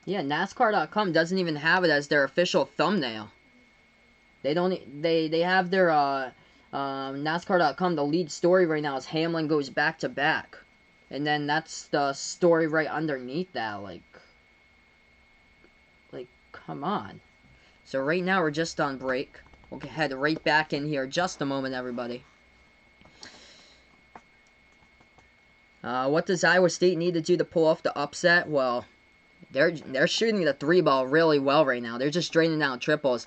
Yeah, NASCAR.com doesn't even have it as their official thumbnail. They don't. They have their NASCAR.com. The lead story right now is Hamlin goes back to back, and then that's the story right underneath that. Like, come on. So right now we're just on break. We'll head right back in here. Just a moment, everybody. What does Iowa State need to do to pull off the upset? Well, they're shooting the 3-ball really well right now. They're just draining down triples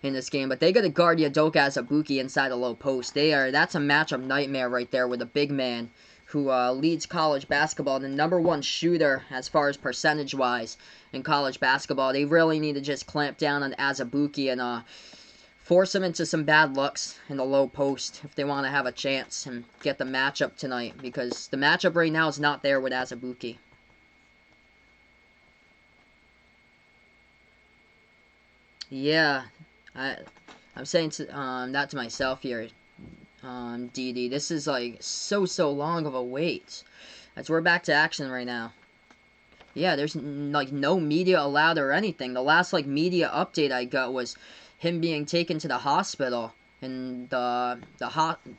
in this game, but they got to guard Udoka Azubuike inside the low post. That's a matchup nightmare right there with a big man who leads college basketball, the #1 shooter as far as percentage-wise in college basketball. They really need to just clamp down on Azubuike and force him into some bad looks in the low post if they want to have a chance and get the matchup tonight, because the matchup right now is not there with Azubuike. Yeah, I'm saying that to myself here, DD. This is like so long of a wait. As we're back to action right now. Yeah, there's like no media allowed or anything. The last like media update I got was him being taken to the hospital in the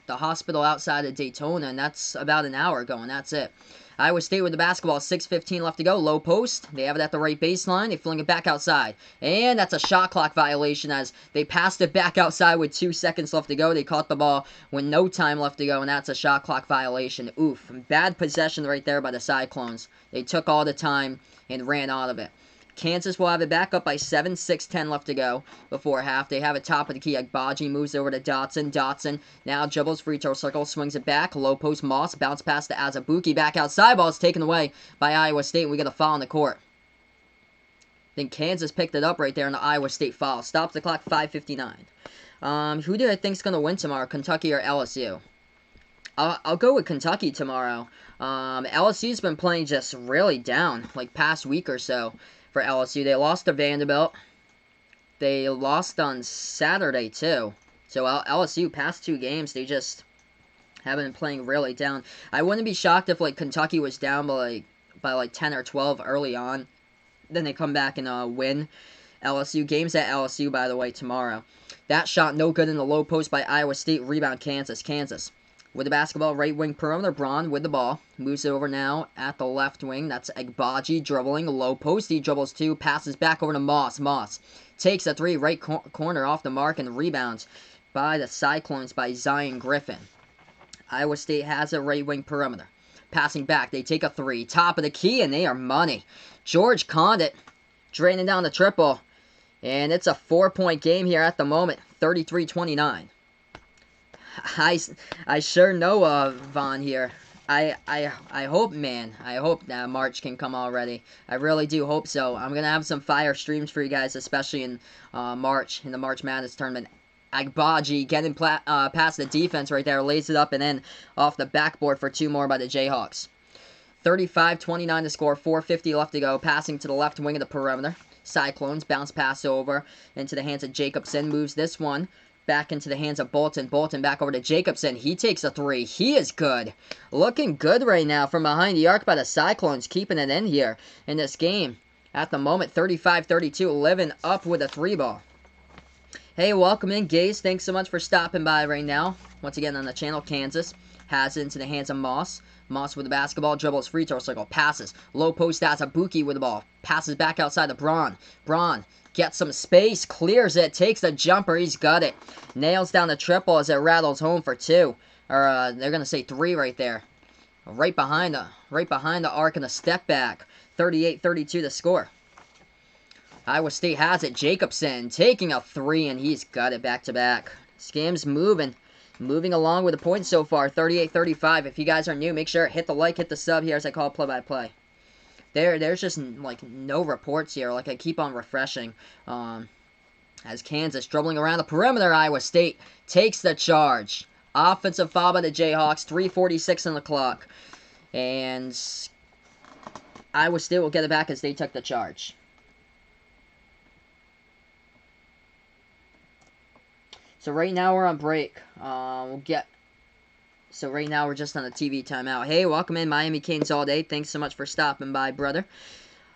hospital outside of Daytona, and that's about an hour ago, and that's it. Iowa State with the basketball, 6:15 left to go, low post. They have it at the right baseline. They fling it back outside, and that's a shot clock violation as they passed it back outside with 2 seconds left to go. They caught the ball with no time left to go, and that's a shot clock violation. Oof, bad possession right there by the Cyclones. They took all the time and ran out of it. Kansas will have it back up by 7, 6:10 left to go before half. They have it top of the key. Agbaji moves over to Dotson. Dotson now dribbles free throw circle, swings it back. Low post Moss, bounce pass to Azubuike. Back outside, ball is taken away by Iowa State. We got a foul on the court. Then Kansas picked it up right there in the Iowa State foul. Stops the clock, 5:59. Who do I think is going to win tomorrow, Kentucky or LSU? I'll go with Kentucky tomorrow. LSU's been playing just really down, like past week or so for LSU. They lost to Vanderbilt. They lost on Saturday, too. So LSU, past 2 games, they just haven't been playing really down. I wouldn't be shocked if like Kentucky was down by like 10 or 12 early on. Then they come back and win. LSU. Games at LSU, by the way, tomorrow. That shot no good in the low post by Iowa State. Rebound Kansas. Kansas. With the basketball, right wing perimeter. Braun with the ball. Moves it over now at the left wing. That's Agbaji dribbling. Low post. He dribbles 2. Passes back over to Moss. Moss takes a 3. Right corner off the mark and rebounds by the Cyclones by Zion Griffin. Iowa State has a right wing perimeter. Passing back. They take a 3. Top of the key and they are money. George Condit draining down the triple. And it's a 4-point game here at the moment. 33-29. I sure know Vaughn here. I hope, man. I hope that March can come already. I really do hope so. I'm going to have some fire streams for you guys, especially in March, in the March Madness tournament. Agbaji getting past the defense right there. Lays it up and then off the backboard for 2 more by the Jayhawks. 35-29 to score. 4:50 left to go. Passing to the left wing of the perimeter. Cyclones bounce pass over into the hands of Jacobson. Moves this one back into the hands of Bolton. Bolton back over to Jacobson. He takes a 3. He is good. Looking good right now from behind the arc by the Cyclones. Keeping it in here in this game. At the moment, 35-32. Living up with a 3 ball. Hey, welcome in, Gaze. Thanks so much for stopping by right now. Once again on the channel, Kansas has it into the hands of Moss. Moss with the basketball, dribbles free throw circle, passes. Low post as Abuki with the ball. Passes back outside to Braun. Braun gets some space, clears it, takes the jumper, he's got it. Nails down the triple as it rattles home for 2. Or they're gonna say 3 right there. Right behind the arc and a step back. 38-32 to score. Iowa State has it. Jacobson taking a 3 and he's got it back to back. This game's moving. Moving along with the points so far, 38-35. If you guys are new, make sure hit the like, hit the sub here as I call play-by-play. There's just like no reports here. Like I keep on refreshing. As Kansas dribbling around the perimeter, Iowa State takes the charge. Offensive foul by the Jayhawks. 3:46 on the clock, and Iowa State will get it back as they took the charge. So right now we're on break. So right now we're just on a TV timeout. Hey, welcome in Miami Canes all day. Thanks so much for stopping by, brother.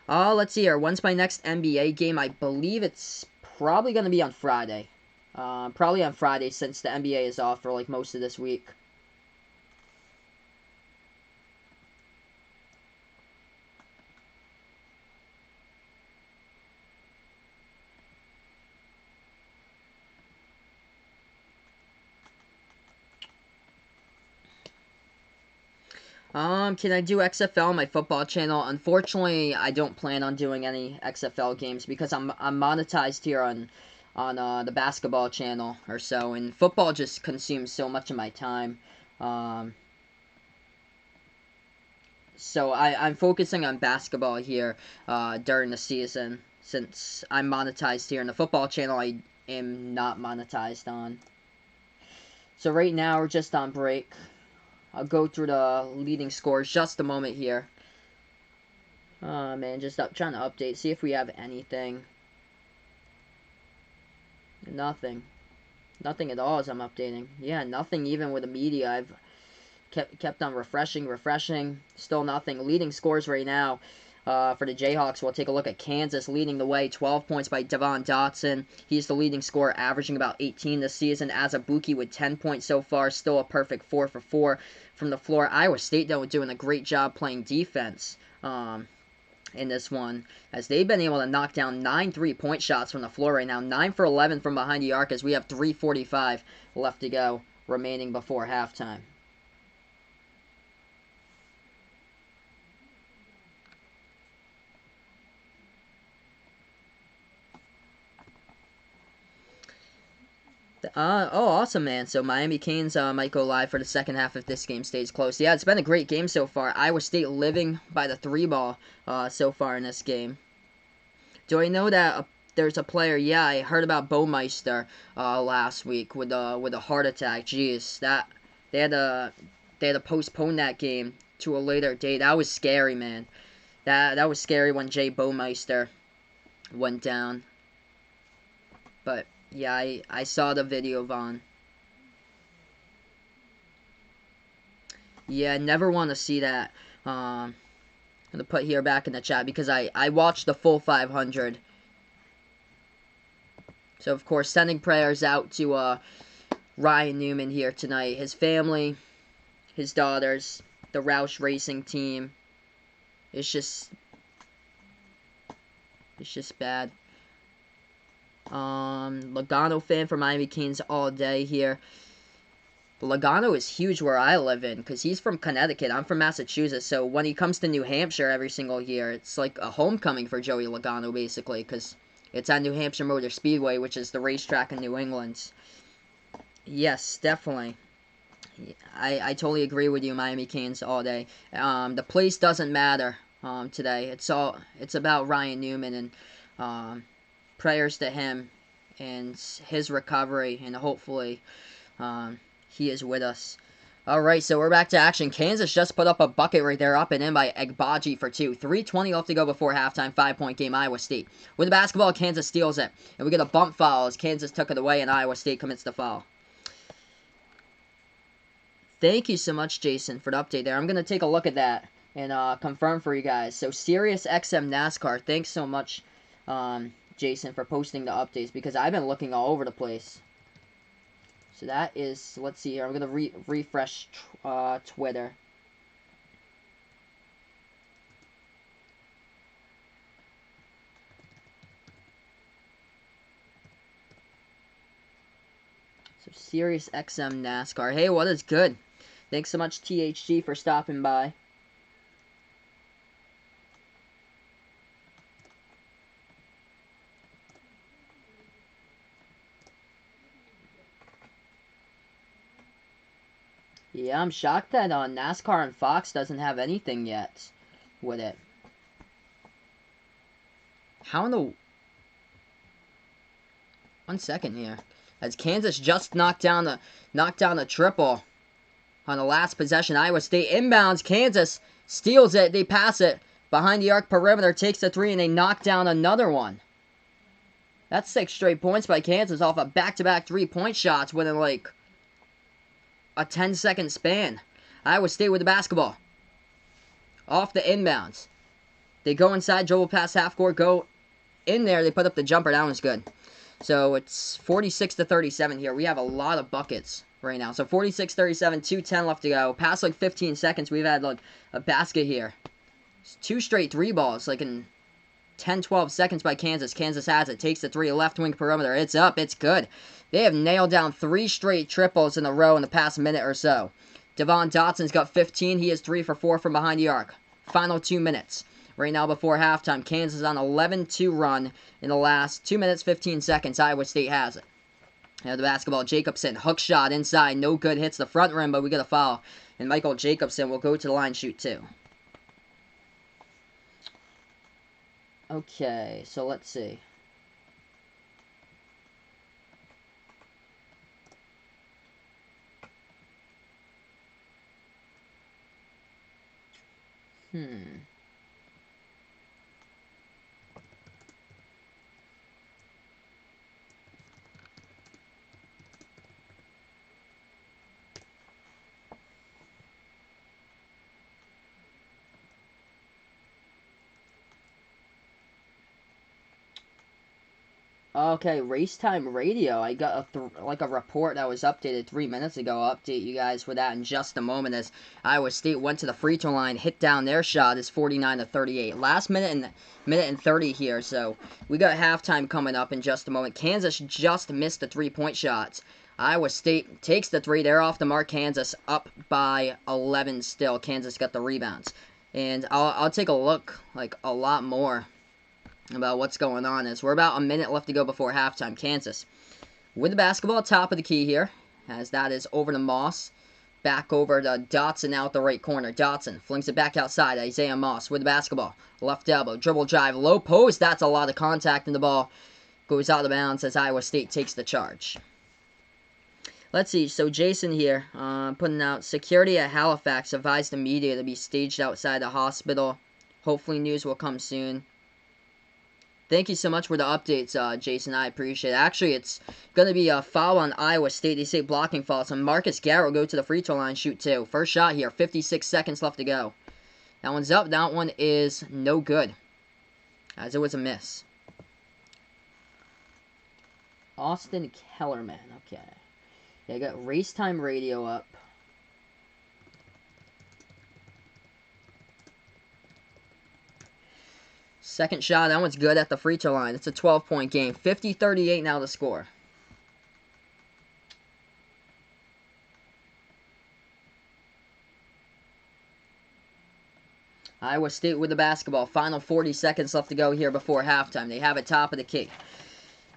Let's see here. When's my next NBA game? I believe it's probably going to be on Friday. Probably on Friday since the NBA is off for like most of this week. Can I do XFL on my football channel? Unfortunately, I don't plan on doing any XFL games because I'm monetized here on the basketball channel or so, and football just consumes so much of my time. So I'm focusing on basketball here during the season since I'm monetized here, and the football channel I am not monetized on. So right now we're just on break. I'll go through the leading scores just a moment here. Man, just trying to update, see if we have anything. Nothing. Nothing at all as I'm updating. Yeah, nothing even with the media. I've kept on refreshing. Still nothing. Leading scores right now for the Jayhawks. We'll take a look at Kansas leading the way. 12 points by Devon Dotson. He's the leading scorer, averaging about 18 this season. Azubuike with 10 points so far. Still a perfect 4 for 4 from the floor. Iowa State, though, doing a great job playing defense in this one, as they've been able to knock down 9 3-point shots from the floor right now. 9 for 11 from behind the arc as we have 3:45 left to go remaining before halftime. Oh, awesome, man. So Miami Canes might go live for the second half if this game stays close. Yeah, it's been a great game so far. Iowa State living by the 3 ball so far in this game. Do I know that there's a player? Yeah, I heard about Baumeister last week with a heart attack. Jeez, that they had to they had to postpone that game to a later date. That was scary, man. That was scary when Jay Baumeister went down. But yeah, I saw the video, Vaughn. Yeah, never want to see that. I'm gonna put here back in the chat because I watched the full 500. So of course, sending prayers out to Ryan Newman here tonight, his family, his daughters, the Roush Racing team. It's just bad. Logano fan for Miami Kings all day here. Logano is huge where I live in because he's from Connecticut. I'm from Massachusetts. So when he comes to New Hampshire every single year, it's like a homecoming for Joey Logano basically because it's at New Hampshire Motor Speedway, which is the racetrack in New England. Yes, definitely. I totally agree with you, Miami Kings all day. The place doesn't matter today. It's about Ryan Newman and prayers to him and his recovery, and hopefully he is with us. Alright, so we're back to action. Kansas just put up a bucket right there, up and in by Egbaji for 2. 3:20 left to go before halftime, 5-point game, Iowa State. With the basketball, Kansas steals it. And we get a bump foul as Kansas took it away and Iowa State commits the foul. Thank you so much, Jason, for the update there. I'm going to take a look at that and confirm for you guys. So, Sirius XM NASCAR, thanks so much, Jason, for posting the updates because I've been looking all over the place. So that is, let's see here, I'm going to refresh Twitter. So Sirius XM NASCAR. Hey, what is good? Thanks so much, THG, for stopping by. Yeah, I'm shocked that NASCAR and Fox doesn't have anything yet with it. How in the... 1 second here. As Kansas just knocked down the triple on the last possession. Iowa State inbounds. Kansas steals it. They pass it. Behind the arc perimeter. Takes the 3 and they knock down another one. That's 6 straight points by Kansas off of back-to-back 3-point shots within like a 10-second span. Iowa State with the basketball. Off the inbounds. They go inside, dribble past half court, go in there. They put up the jumper. That one's good. So it's 46-37 here. We have a lot of buckets right now. So 46-37, 2:10 left to go. Past like 15 seconds, we've had like a basket here. It's 2 straight 3 balls, like in 10-12 seconds by Kansas. Kansas has it. Takes the 3, left wing perimeter. It's up. It's good. They have nailed down 3 straight triples in a row in the past minute or so. Devon Dotson's got 15. He is 3 for 4 from behind the arc. Final 2 minutes. Right now before halftime, Kansas on 11-2 run in the last 2 minutes, 15 seconds. Iowa State has it. Now the basketball, Jacobson, hook shot inside, no good, hits the front rim, but we get a foul. And Michael Jacobson will go to the line, shoot 2. Okay, so let's see. Okay, Race Time Radio. I got a report that was updated 3 minutes ago. I'll update you guys with that in just a moment as Iowa State went to the free throw line, hit down their shot. Is 49-38. Last minute and 30 here, so we got halftime coming up in just a moment. Kansas just missed the 3-point shots. Iowa State takes the 3. They're off the mark. Kansas up by 11 still. Kansas got the rebounds. And I'll take a look, like, a lot more about what's going on is we're about a minute left to go before halftime. Kansas with the basketball, top of the key here, as that is over to Moss. Back over to Dotson out the right corner. Dotson flings it back outside. Isaiah Moss with the basketball. Left elbow. Dribble drive. Low post. That's a lot of contact in the ball. Goes out of bounds as Iowa State takes the charge. Let's see. So Jason here putting out, security at Halifax advised the media to be staged outside the hospital. Hopefully news will come soon. Thank you so much for the updates, Jason. I appreciate it. Actually, it's going to be a foul on Iowa State. They say blocking foul. So Marcus Garrett will go to the free throw line, shoot two. First shot here. 56 seconds left to go. That one's up. That one is no good, as it was a miss. Austin Kellerman. Okay. Yeah, I got Race Time Radio up. Second shot, that one's good at the free throw line. It's a 12-point game. 50-38 now the score. Iowa State with the basketball. Final 40 seconds left to go here before halftime. They have it top of the key.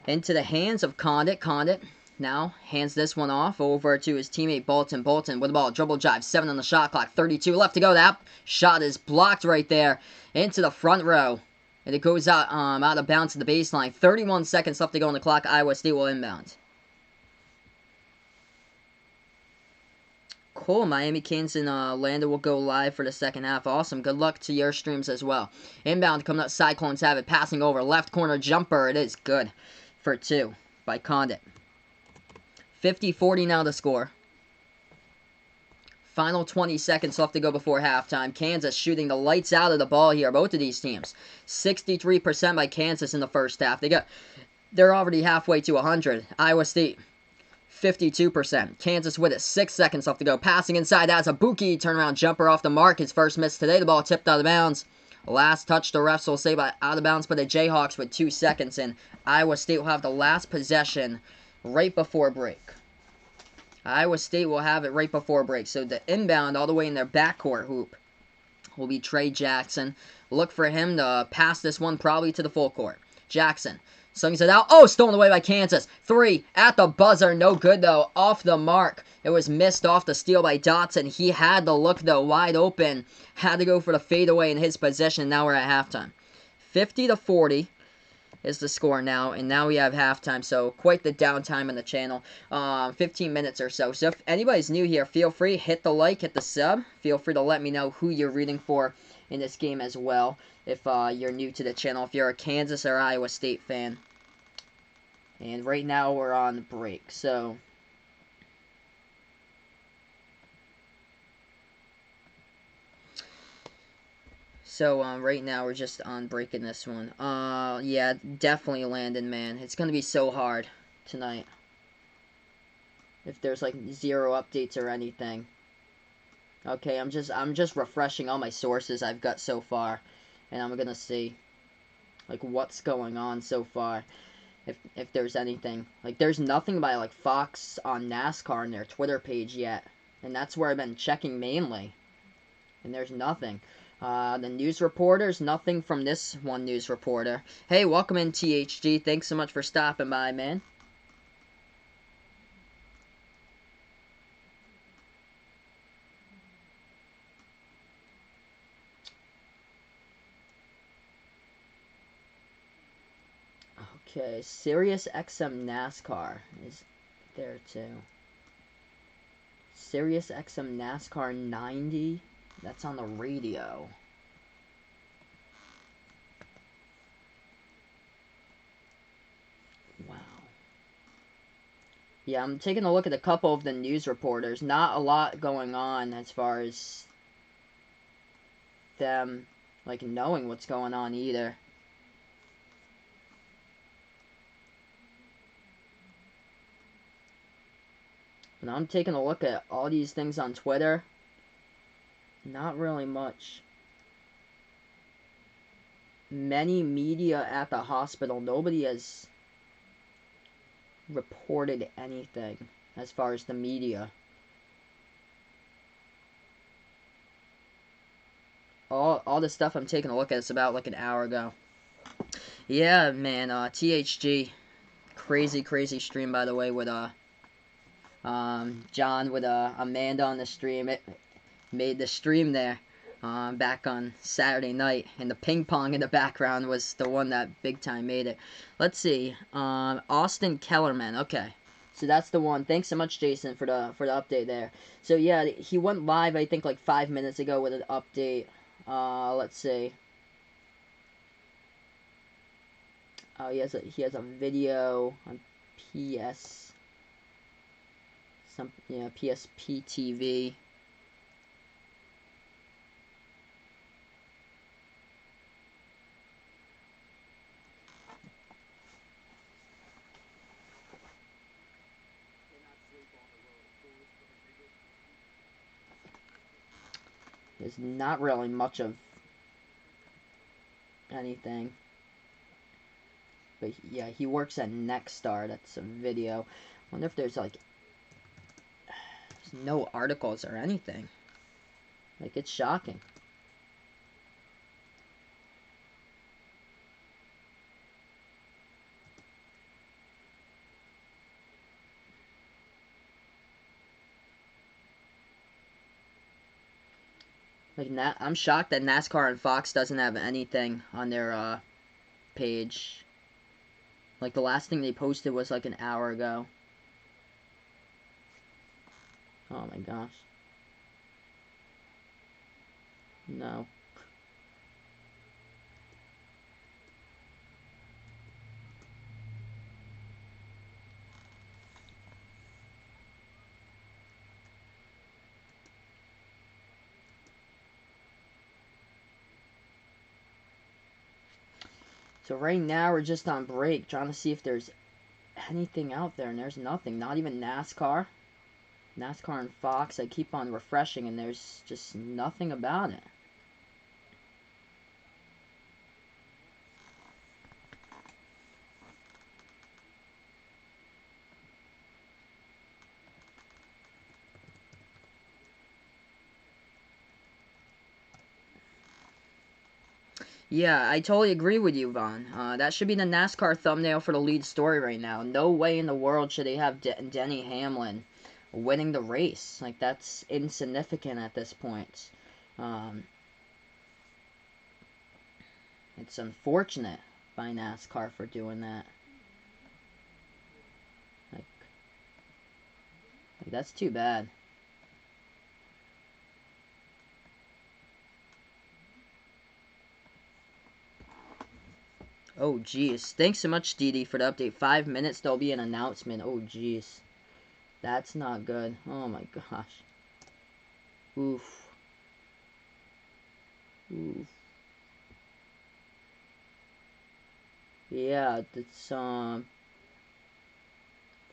Into the hands of Condit. Condit now hands this one off over to his teammate Bolton. Bolton with the ball. Dribble drive. 7 on the shot clock. 32 left to go. That shot is blocked right there into the front row. And it goes out of bounds to the baseline. 31 seconds left to go on the clock. Iowa State will inbound. Cool. Miami Canes and Landa will go live for the second half. Awesome. Good luck to your streams as well. Inbound coming up. Cyclones have it. Passing over. Left corner jumper. It is good for two by Condit. 50-40 now the score. Final 20 seconds left to go before halftime. Kansas shooting the lights out of the ball here. Both of these teams. 63% by Kansas in the first half. They're already halfway to 100. Iowa State, 52%. Kansas with it. 6 seconds left to go. Passing inside. That's a Buki turnaround jumper off the mark. His first miss today. The ball tipped out of bounds. Last touch, the refs will say by out of bounds by the Jayhawks with 2 seconds in. Iowa State will have the last possession right before break. Iowa State will have it right before break. So the inbound all the way in their backcourt hoop will be Trey Jackson. Look for him to pass this one probably to the full court. Jackson slings it out. Oh, stolen away by Kansas. 3 at the buzzer. No good, though. Off the mark. It was missed off the steal by Dotson. He had the look, though, wide open. Had to go for the fadeaway in his possession. Now we're at halftime. 50-40. Is the score now, and now we have halftime, so quite the downtime on the channel, 15 minutes or so. So if anybody's new here, feel free, hit the like, hit the sub, feel free to let me know who you're rooting for in this game as well, if you're new to the channel, if you're a Kansas or Iowa State fan. And right now we're on break, so right now we're just on breaking this one. Yeah, definitely Landon, man. It's gonna be so hard tonight. If there's like 0 updates or anything. Okay, I'm just refreshing all my sources I've got so far, and I'm gonna see like what's going on so far. If there's anything. Like there's nothing by like Fox on NASCAR on their Twitter page yet. And that's where I've been checking mainly. And there's nothing. The news reporters, nothing from this one news reporter. Hey, welcome in, THG. Thanks so much for stopping by, man. Okay, Sirius XM NASCAR is there too. Sirius XM NASCAR 90. That's on the radio. Wow. Yeah, I'm taking a look at a couple of the news reporters. Not a lot going on as far as them, like, knowing what's going on either. And I'm taking a look at all these things on Twitter. Not really much. Many media at the hospital. Nobody has reported anything as far as the media. All the stuff I'm taking a look at is about like an hour ago. Yeah, man. THG. Crazy stream, by the way, with John with Amanda on the stream. It made the stream there back on Saturday night, and the ping pong in the background was the one that big time made it. Let's see, Austin Kellerman. Okay, so that's the one. Thanks so much, Jason, for the update there. So yeah, he went live I think like 5 minutes ago with an update. Let's see. Oh, he has a video on PS PSP TV. There's not really much of anything. But yeah, he works at Nexstar. That's a video. Wonder if there's like no articles or anything. Like, it's shocking. Like, I'm shocked that NASCAR and Fox doesn't have anything on their page. Like, the last thing they posted was like an hour ago. Oh my gosh. No. So right now we're just on break, trying to see if there's anything out there, and there's nothing. Not even NASCAR. NASCAR and Fox, I keep on refreshing, and there's just nothing about it. Yeah, I totally agree with you, Vaughn. That should be the NASCAR thumbnail for the lead story right now. No way in the world should they have Denny Hamlin winning the race. Like, that's insignificant at this point. It's unfortunate by NASCAR for doing that. Like that's too bad. Oh, jeez. Thanks so much, Dee Dee, for the update. 5 minutes, there'll be an announcement. Oh, jeez. That's not good. Oh, my gosh. Oof. Oof. Yeah, it's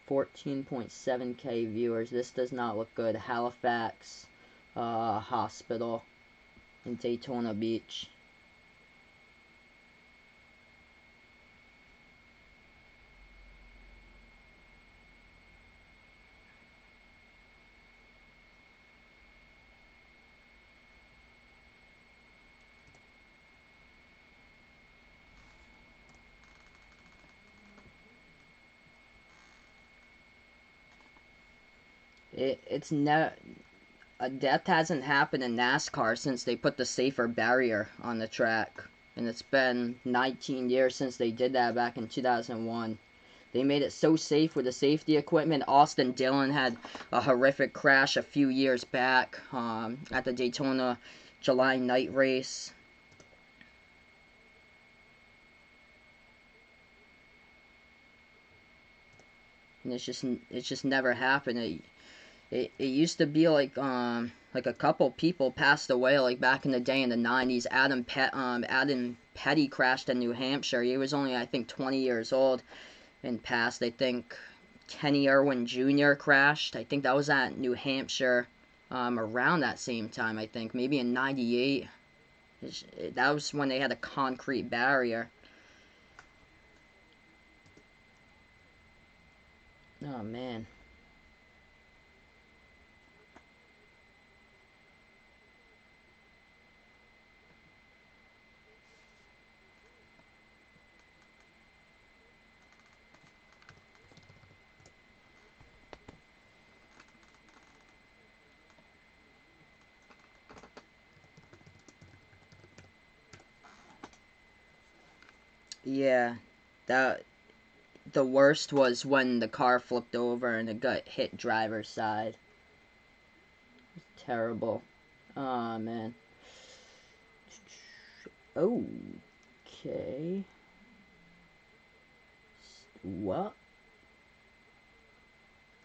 14.7K viewers. This does not look good. Halifax Hospital in Daytona Beach. It's never a death hasn't happened in NASCAR since they put the safer barrier on the track. And it's been 19 years since they did that back in 2001. They made it so safe with the safety equipment. Austin Dillon had a horrific crash a few years back at the Daytona July night race. And it's just never happened. It used to be like a couple people passed away like back in the day in the 90s. Adam Petty crashed in New Hampshire. He was only I think 20 years old and passed. I think Kenny Irwin Jr. crashed. I think that was at New Hampshire around that same time. I think maybe in '98. That was when they had a concrete barrier. Oh man. Yeah, that the worst was when the car flipped over and it got hit driver's side. Terrible. Oh man. Okay. What?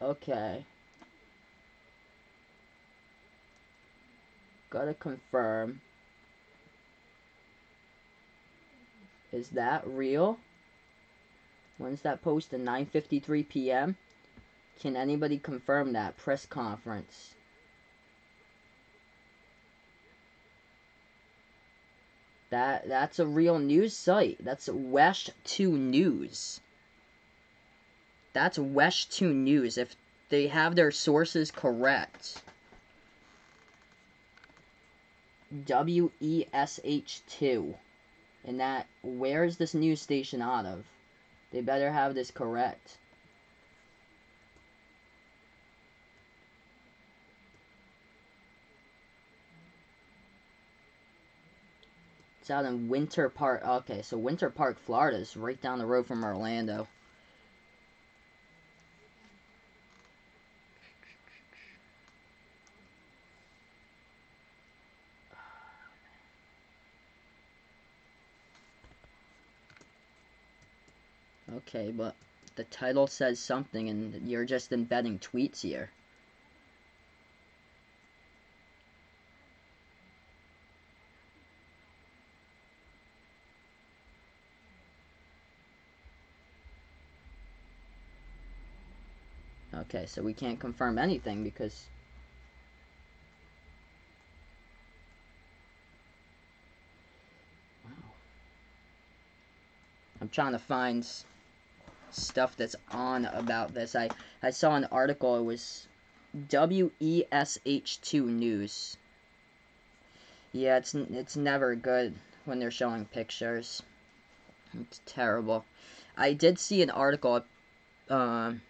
Okay. Gotta confirm. Is that real? When's that posted? 9:53 p.m. Can anybody confirm that press conference? That's a real news site. That's Wesh 2 News. That's Wesh 2 News. If they have their sources correct. WESH2. And that, where is this news station out of? They better have this correct. It's out in Winter Park. Okay, so Winter Park, Florida is right down the road from Orlando. Okay, but the title says something and you're just embedding tweets here. Okay, so we can't confirm anything because... Wow. I'm trying to find stuff that's on about this. I saw an article, it was WESH2 News. Yeah, it's never good when they're showing pictures. It's terrible. I did see an article. I'm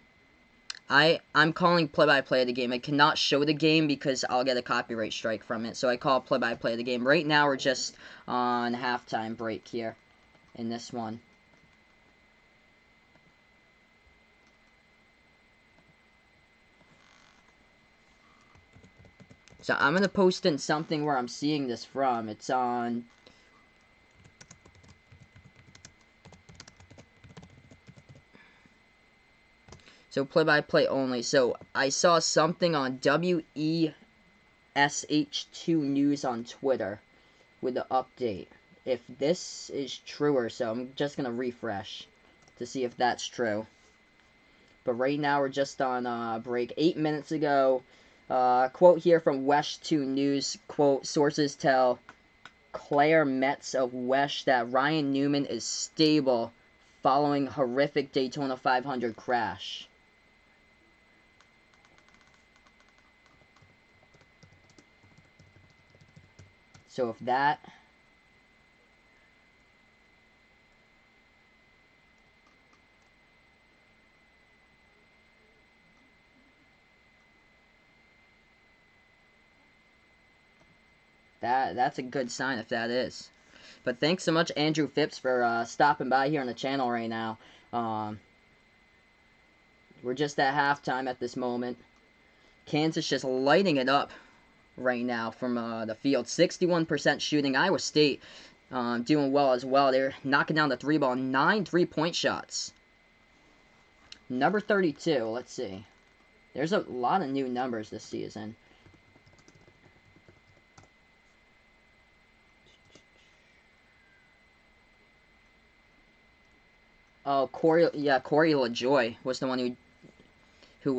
calling play-by-play of the game. I cannot show the game because I'll get a copyright strike from it. So I call play-by-play of the game. Right now we're just on halftime break here in this one. So I'm going to post in something where I'm seeing this from. It's on... So play-by-play only. So I saw something on WESH2 News on Twitter with the update. If this is true or so, I'm just going to refresh to see if that's true. But right now we're just on break. 8 minutes ago, quote here from Wesh2 News, quote, sources tell Claire Metz of Wesh that Ryan Newman is stable following horrific Daytona 500 crash. So if that... That's a good sign if that is. But thanks so much, Andrew Phipps, for stopping by here on the channel right now. We're just at halftime at this moment. Kansas just lighting it up right now from the field. 61% shooting. Iowa State doing well as well. They're knocking down the three ball. 9 3-point shots. Number 32. Let's see. There's a lot of new numbers this season. Oh, Corey LaJoy was the one who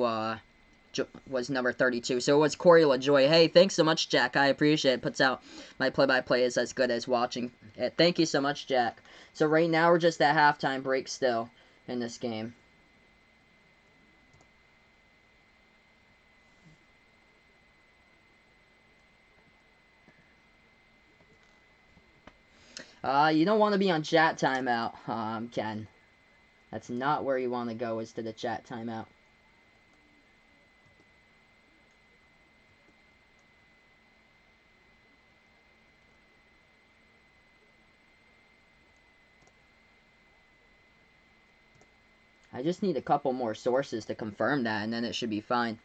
was number 32. So it was Corey LaJoy. Hey, thanks so much, Jack. I appreciate it. Puts out my play-by-play is as good as watching it. Thank you so much, Jack. So right now we're just at halftime break still in this game. You don't want to be on chat timeout, Ken. That's not where you want to go, is to the chat timeout. I just need a couple more sources to confirm that, and then it should be fine.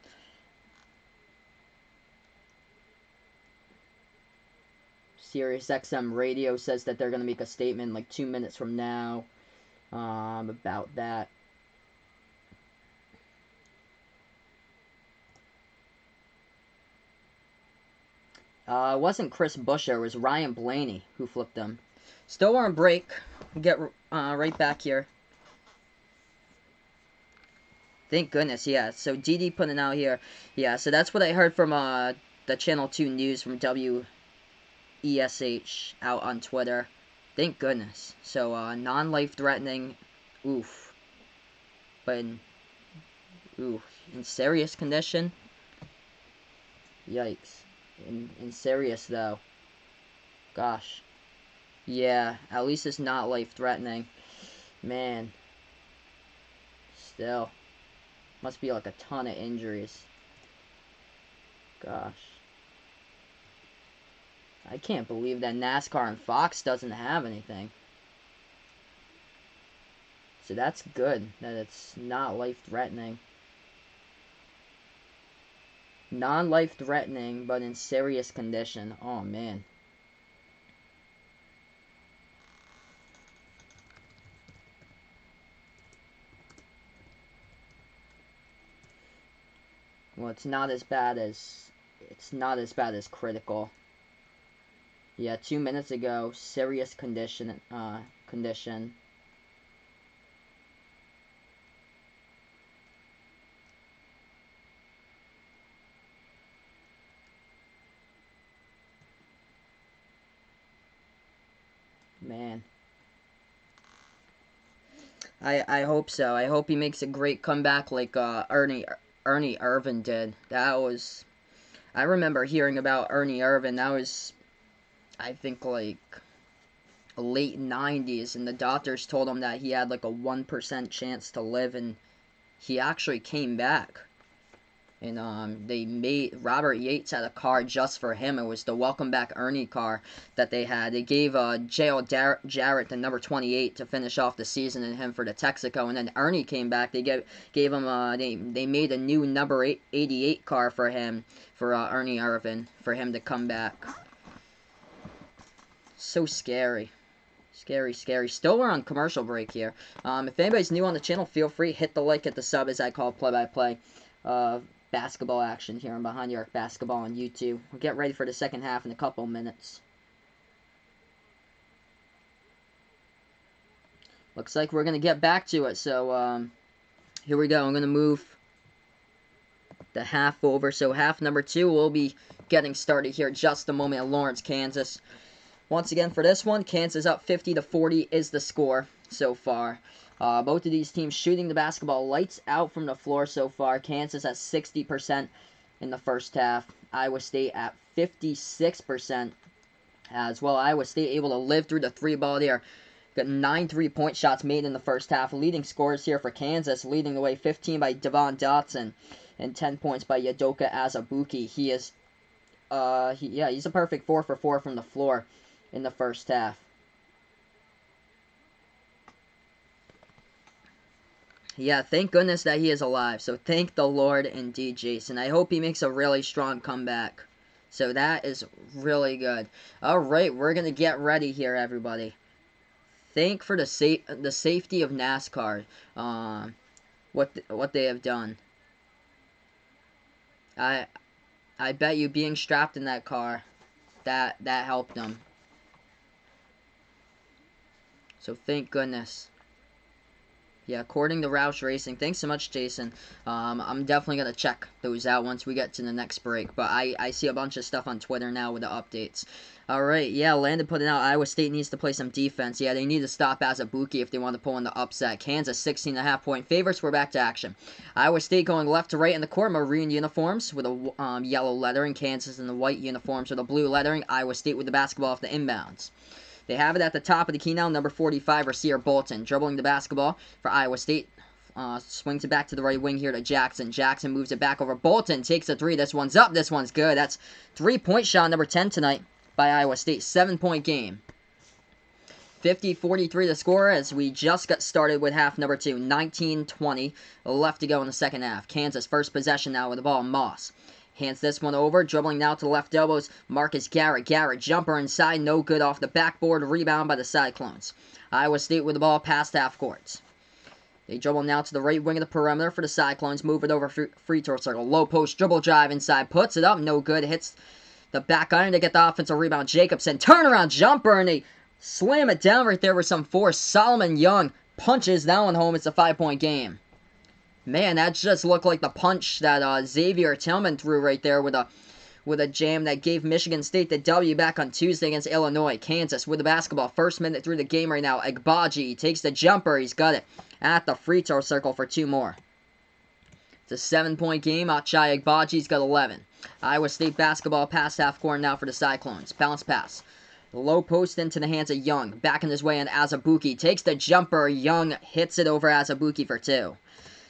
Sirius XM Radio says that they're going to make a statement like 2 minutes from now about that. It wasn't Chris Buescher, it was Ryan Blaney who flipped them. Still on break. We'll get right back here. Thank goodness, yeah. So DD putting out here. Yeah, so that's what I heard from the Channel 2 News from WESH out on Twitter. Thank goodness. So non-life threatening. Oof. But in serious condition. Yikes. In serious though. Gosh. Yeah, at least it's not life-threatening. Man. Still. Must be like a ton of injuries. Gosh. I can't believe that NASCAR and Fox doesn't have anything. So that's good that it's not life-threatening. Non-life-threatening, but in serious condition. Oh, man. Well, it's not as bad as critical. Yeah, 2 minutes ago, serious condition. Man. I hope so. I hope he makes a great comeback like Ernie Irvan did. That was... I remember hearing about Ernie Irvan. That was, I think, like late 90s, and the doctors told him that he had like a 1% chance to live, and he actually came back. And they made Robert Yates had a car just for him. It was the Welcome Back Ernie car that they had. They gave J.L. Jarrett the number 28 to finish off the season, and him for the Texaco. And then Ernie came back. They gave him they made a new number 88 car for him, for Ernie Irvan, for him to come back. So scary. Scary, scary. Still, we're on commercial break here. If anybody's new on the channel, feel free, hit the like, hit the sub, as I call play-by-play. Basketball action here on Behind the Arc Basketball on YouTube. We'll get ready for the second half in a couple minutes. Looks like we're going to get back to it, so here we go. I'm going to move the half over. So half number 2 will be getting started here in just a moment at Lawrence, Kansas. Once again, for this one, Kansas up 50-40 is the score so far. Both of these teams shooting the basketball lights out from the floor so far. Kansas at 60% in the first half. Iowa State at 56% as well. Iowa State able to live through the three ball there. Got 9 3-point shots made in the first half. Leading scorers here for Kansas, leading the way, 15 by Devon Dotson and 10 points by Udoka Azubuike. He is, he's a perfect 4 for 4 from the floor in the first half. Yeah, thank goodness that he is alive. So thank the Lord indeed, Jason. I hope he makes a really strong comeback. So that is really good. All right, we're going to get ready here, everybody. Thank for the safety of NASCAR. What they have done. I bet you being strapped in that car, that helped them. So thank goodness. Yeah, according to Roush Racing. Thanks so much, Jason. I'm definitely going to check those out once we get to the next break. But I see a bunch of stuff on Twitter now with the updates. Alright, yeah, Landon putting out Iowa State needs to play some defense. Yeah, they need to stop Azubuike if they want to pull in the upset. Kansas 16.5-point favorites. We're back to action. Iowa State going left to right in the court. Maroon uniforms with a yellow lettering. Kansas in the white uniforms with a blue lettering. Iowa State with the basketball off the inbounds. They have it at the top of the key now, number 45, Rasir Bolton. Dribbling the basketball for Iowa State. Swings it back to the right wing here to Jackson. Jackson moves it back over. Bolton takes a 3. This one's up. This one's good. That's 3-point shot number 10 tonight by Iowa State. 7-point game. 50-43 the score as we just got started with half number 2. 19-20 left to go in the second half. Kansas first possession now with the ball. Moss hands this one over, dribbling now to the left elbows. Marcus Garrett. Garrett jumper inside, no good off the backboard. Rebound by the Cyclones. Iowa State with the ball past half court. They dribble now to the right wing of the perimeter for the Cyclones. Move it over free throw circle. Low post dribble drive inside. Puts it up. No good. Hits the back iron to get the offensive rebound. Jacobson. Turnaround jumper. And they slam it down right there with some force. Solomon Young punches that one home. It's a 5-point game. Man, that just looked like the punch that Xavier Tillman threw right there with a jam that gave Michigan State the W back on Tuesday against Illinois. Kansas with the basketball. First minute through the game right now. Agbaji takes the jumper. He's got it at the free throw circle for 2 more. It's a 7-point game. Ochai Agbaji's got 11. Iowa State basketball past half court now for the Cyclones. Bounce pass. Low post into the hands of Young. Backing his way on Azubuike. Takes the jumper. Young hits it over Azubuike for 2.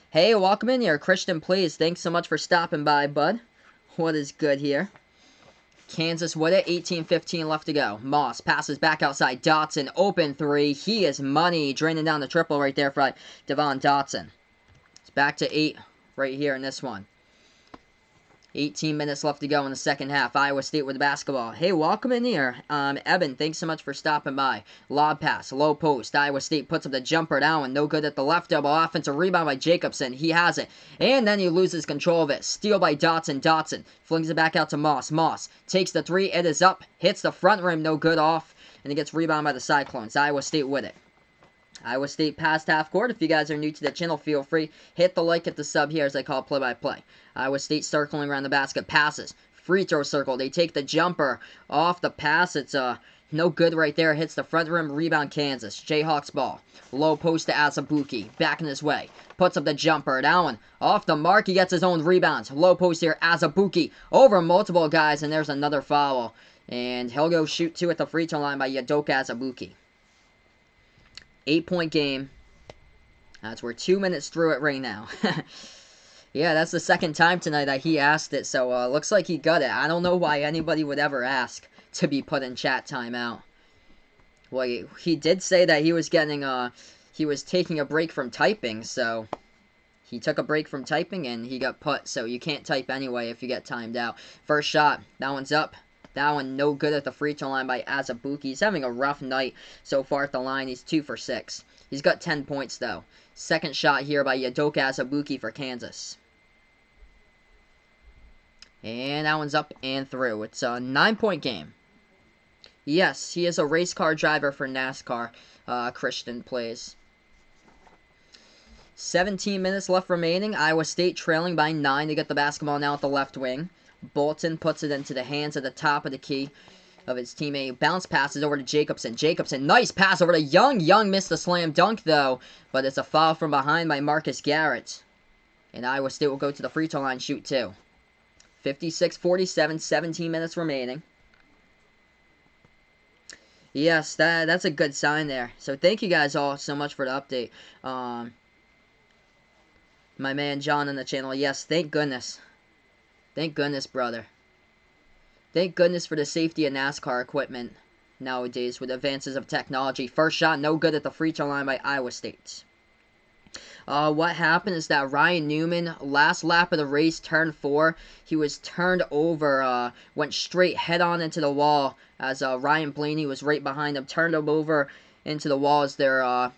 Hey, welcome in here. Christian, please. Thanks so much for stopping by, bud. What is good here? Kansas with it. 18-15 left to go. Moss passes back outside. Dotson, open 3. He is money. Draining down the triple right there for Devon Dotson. It's back to 8 right here in this one. 18 minutes left to go in the second half. Iowa State with the basketball. Hey, welcome in here. Eben, thanks so much for stopping by. Lob pass, low post. Iowa State puts up the jumper down. No good at the left elbow. Offensive rebound by Jacobson. He has it. And then he loses control of it. Steal by Dotson. Dotson flings it back out to Moss. Moss takes the 3. It is up. Hits the front rim. No good off. And it gets rebounded by the Cyclones. Iowa State with it. Iowa State past half court. If you guys are new to the channel, feel free. Hit the like, hit the sub here as I call play-by-play. Iowa State circling around the basket. Passes. Free throw circle. They take the jumper off the pass. It's no good right there. Hits the front rim. Rebound Kansas. Jayhawks ball. Low post to Azubuike. Back in his way. Puts up the jumper. That one off the mark. He gets his own rebounds. Low post here. Azubuike over multiple guys. And there's another foul. And he'll go shoot 2 at the free throw line by Udoka Azubuike. 8-point game. That's we're 2 minutes through it right now. Yeah, that's the second time tonight that he asked it, so looks like he got it. I don't know why anybody would ever ask to be put in chat timeout. Well, he did say that he was getting, he was taking a break from typing, so he took a break from typing and he got put, so you can't type anyway if you get timed out. First shot, that one's up. That one no good at the free throw line by Azubuike. He's having a rough night so far at the line. He's 2 for 6. He's got 10 points, though. Second shot here by Udoka Azubuike for Kansas. And that one's up and through. It's a 9-point game. Yes, he is a race car driver for NASCAR. Christian plays. 17 minutes left remaining. Iowa State trailing by 9 to get the basketball now at the left wing. Bolton puts it into the hands at the top of the key of his teammate. Bounce passes over to Jacobson. Jacobson, nice pass over to Young. Young missed the slam dunk, though. But it's a foul from behind by Marcus Garrett. And Iowa State will go to the free throw line, shoot 2. 56-47, 17 minutes remaining. Yes, that's a good sign there. So thank you guys all so much for the update. My man John on the channel. Yes, thank goodness. Thank goodness, brother. Thank goodness for the safety of NASCAR equipment nowadays with advances of technology. First shot, no good at the free throw line by Iowa State. What happened is that Ryan Newman, last lap of the race, turn 4, he was turned over, went straight head-on into the wall as Ryan Blaney was right behind him, turned him over into the wall as there,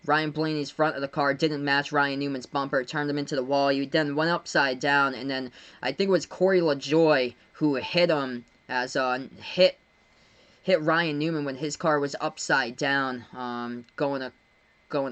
Ryan Blaney's front of the car didn't match Ryan Newman's bumper, turned him into the wall. He then went upside down, and then I think it was Corey LaJoy who hit him as hit Ryan Newman when his car was upside down, going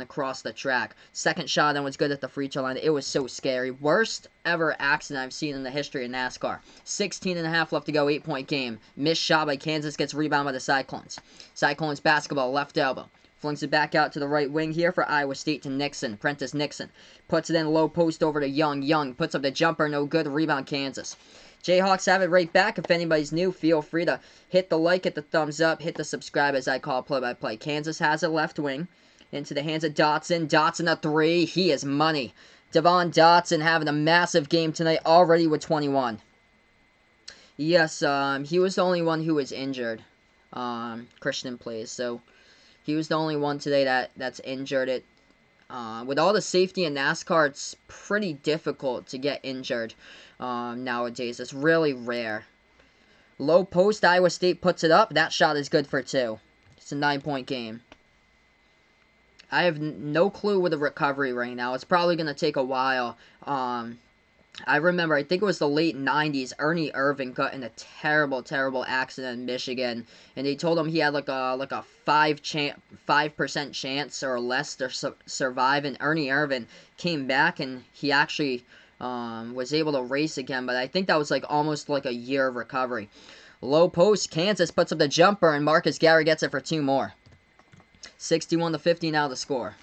across the track. Second shot and was good at the free throw line. It was so scary. Worst ever accident I've seen in the history of NASCAR. 16.5 left to go, 8-point game. Missed shot by Kansas, gets rebound by the Cyclones. Cyclones basketball, left elbow. Flings it back out to the right wing here for Iowa State to Nixon. Prentice Nixon puts it in low post over to Young. Young puts up the jumper, no good. Rebound Kansas. Jayhawks have it right back. If anybody's new, feel free to hit the like, hit the thumbs up, hit the subscribe as I call play-by-play. Kansas has it left wing into the hands of Dotson. Dotson a 3. He is money. Devon Dotson having a massive game tonight already with 21. Yes, he was the only one who was injured. Christian plays, so He was the only one today that's injured. With all the safety in NASCAR, it's pretty difficult to get injured nowadays. It's really rare. Low post, Iowa State puts it up. That shot is good for 2. It's a 9-point game. I have no clue with the recovery right now. It's probably going to take a while. I remember, I think it was the late 90s, Ernie Irvan got in a terrible, terrible accident in Michigan, and they told him he had like a 5% chance or less to survive, and Ernie Irvan came back, and he actually was able to race again, but I think that was like almost like a year of recovery. Low post, Kansas puts up the jumper, and Marcus Gary gets it for 2 more. 61-50 now the score.